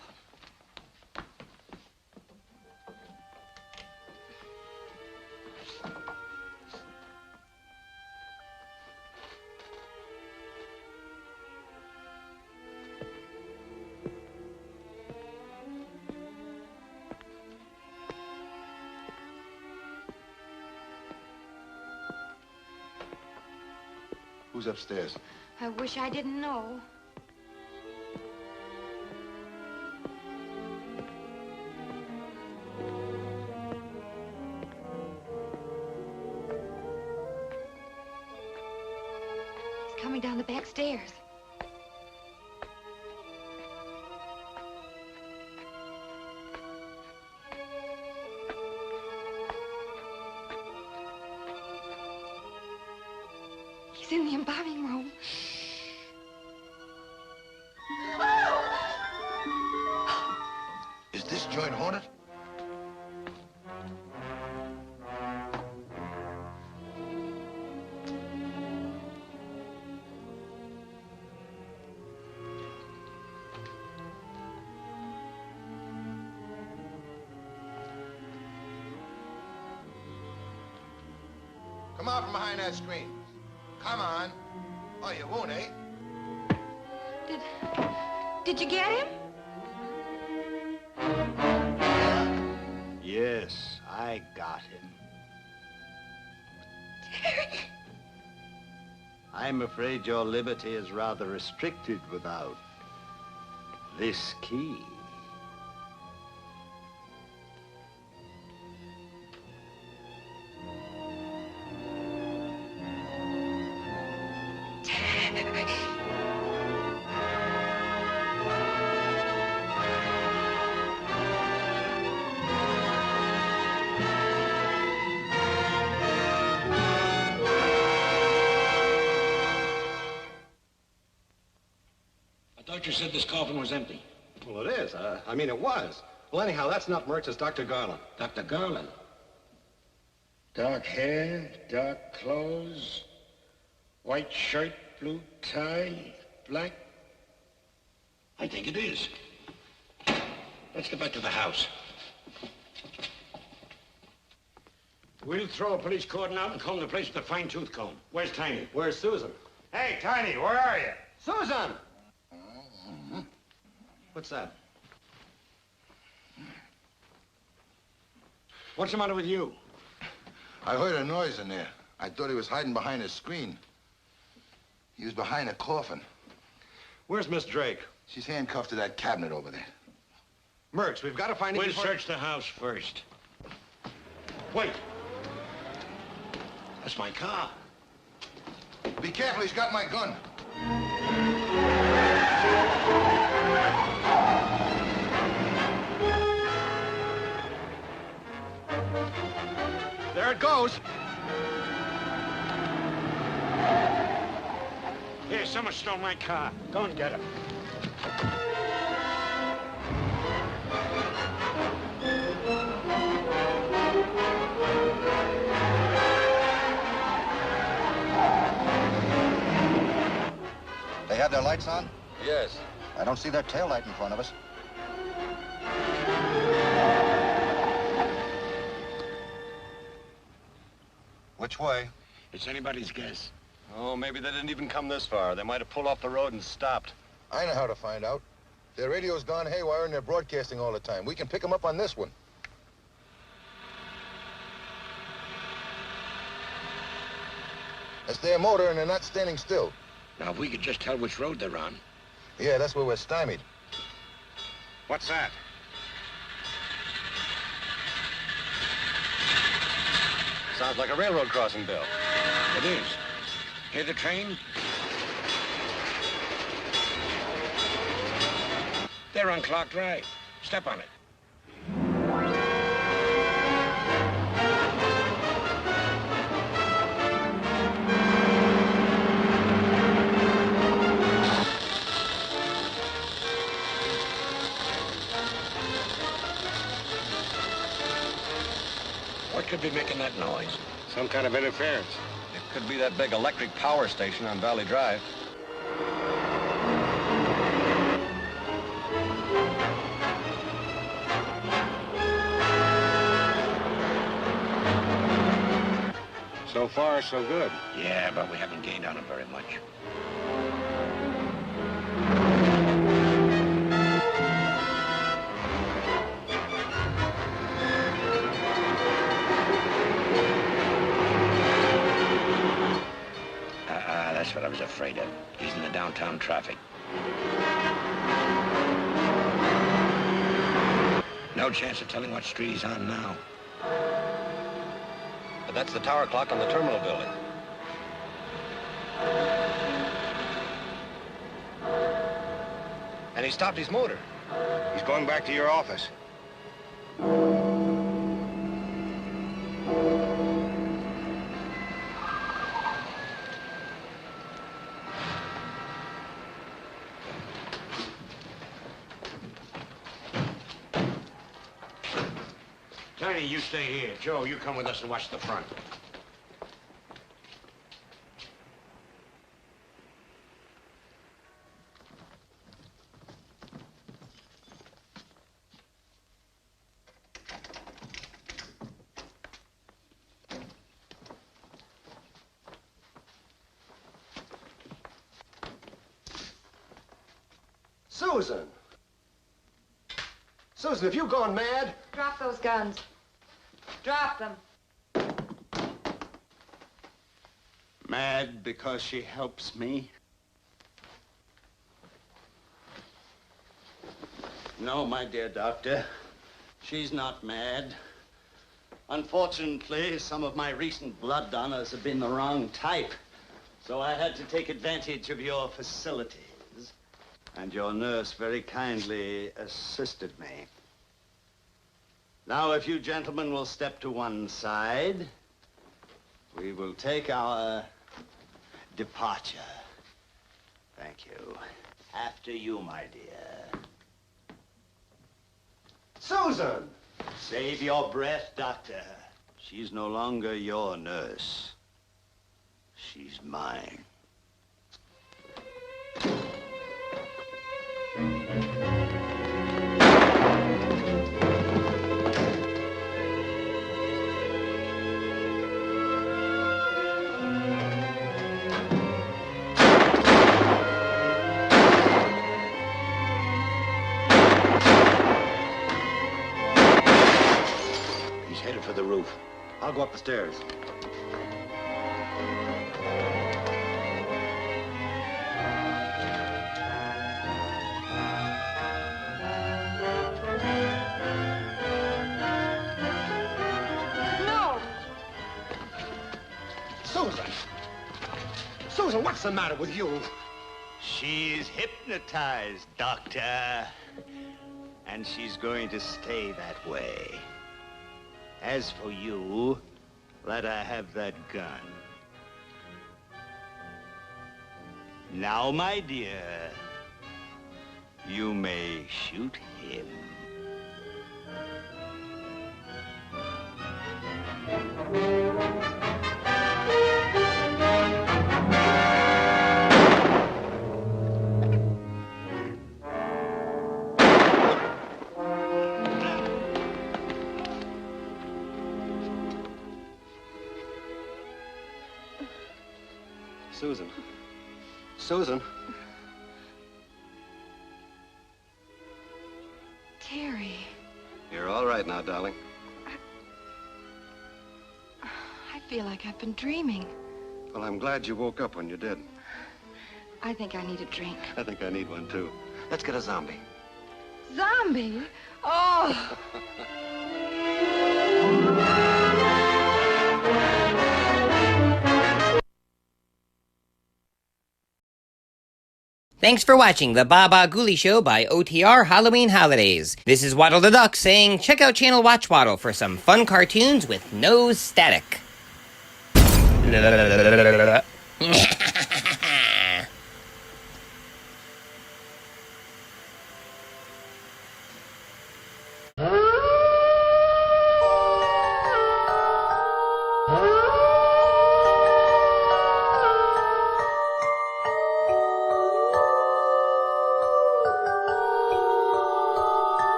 [SPEAKER 18] Who's upstairs?
[SPEAKER 12] I wish I didn't know. He's coming down the back stairs. He's in the embalming room.
[SPEAKER 18] Is this joint haunted? Come out from behind that screen. Come on. Oh, you won't, eh?
[SPEAKER 12] Did you get him?
[SPEAKER 15] Yes, I got him. I'm afraid your liberty is rather restricted without this key.
[SPEAKER 17] thought you said this coffin was empty.
[SPEAKER 21] Well, it is. I mean, it was. Well, anyhow, that's not Murks, it's Dr. Garland.
[SPEAKER 17] Dr. Garland? Dark hair, dark clothes, white shirt, blue tie, black. I think it is. Let's get back to the house. We'll throw a police cordon out and comb the place with a fine-tooth comb. Where's Tiny?
[SPEAKER 21] Where's Susan?
[SPEAKER 20] Hey, Tiny, where are you?
[SPEAKER 21] Susan! What's that?
[SPEAKER 17] What's the matter with you?
[SPEAKER 18] I heard a noise in there. I thought he was hiding behind a screen. He was behind a coffin.
[SPEAKER 21] Where's Miss Drake?
[SPEAKER 18] She's handcuffed to that cabinet over there.
[SPEAKER 21] Murks, we've got to find him
[SPEAKER 17] We'll
[SPEAKER 21] before...
[SPEAKER 17] search the house first. Wait. That's my car.
[SPEAKER 18] Be careful, he's got my gun.
[SPEAKER 21] There it goes.
[SPEAKER 17] Here, someone stole my car. Go and get him.
[SPEAKER 11] They have their lights on?
[SPEAKER 21] Yes.
[SPEAKER 11] I don't see their tail light in front of us. Which way?
[SPEAKER 17] It's anybody's guess.
[SPEAKER 21] Oh, maybe they didn't even come this far. They might have pulled off the road and stopped.
[SPEAKER 18] I know how to find out. Their radio's gone haywire and they're broadcasting all the time. We can pick them up on this one. That's their motor and they're not standing still.
[SPEAKER 17] Now, if we could just tell which road they're on.
[SPEAKER 18] Yeah, that's where we're stymied.
[SPEAKER 20] What's that?
[SPEAKER 21] Sounds like a railroad crossing, Bill.
[SPEAKER 17] It is. Hear the train? They're on Clark Drive. Step on it. What could be making that noise?
[SPEAKER 20] Some kind of interference.
[SPEAKER 21] It could be that big electric power station on Valley Drive.
[SPEAKER 20] So far, so good.
[SPEAKER 17] Yeah, but we haven't gained on them very much. That's what I was afraid of. He's in the downtown traffic. No chance of telling what street he's on now.
[SPEAKER 21] But that's the tower clock on the terminal building. And he stopped his motor.
[SPEAKER 20] He's going back to your office.
[SPEAKER 17] Tiny, you stay here. Joe, you come with us and watch the front.
[SPEAKER 21] Susan! Susan, have you gone mad?
[SPEAKER 12] Drop those guns. Drop them.
[SPEAKER 15] Mad because she helps me? No, my dear doctor. She's not mad. Unfortunately, some of my recent blood donors have been the wrong type. So I had to take advantage of your facilities. And your nurse very kindly assisted me. Now, if you gentlemen will step to one side, we will take our departure. Thank you. After you, my dear.
[SPEAKER 21] Susan!
[SPEAKER 15] Save your breath, Doctor. She's no longer your nurse. She's mine.
[SPEAKER 21] He's headed for the roof. I'll go up the stairs.
[SPEAKER 5] No!
[SPEAKER 21] Susan! Susan, what's the matter with you?
[SPEAKER 15] She's hypnotized, Doctor. And she's going to stay that way. As for you, let her have that gun. Now, my dear, you may shoot him.
[SPEAKER 21] Susan. Susan.
[SPEAKER 12] Terry,
[SPEAKER 21] You're all right now, darling.
[SPEAKER 12] I feel like I've been dreaming.
[SPEAKER 21] Well, I'm glad you woke up when you did.
[SPEAKER 12] I think I need a drink.
[SPEAKER 21] I think I need one, too. Let's get a zombie.
[SPEAKER 12] Zombie? Oh!
[SPEAKER 10] Thanks for watching the Baba Ghoulie Show by OTR Halloween Holidays. This is Waddle the Duck saying check out Channel Watch Waddle for some fun cartoons with no static.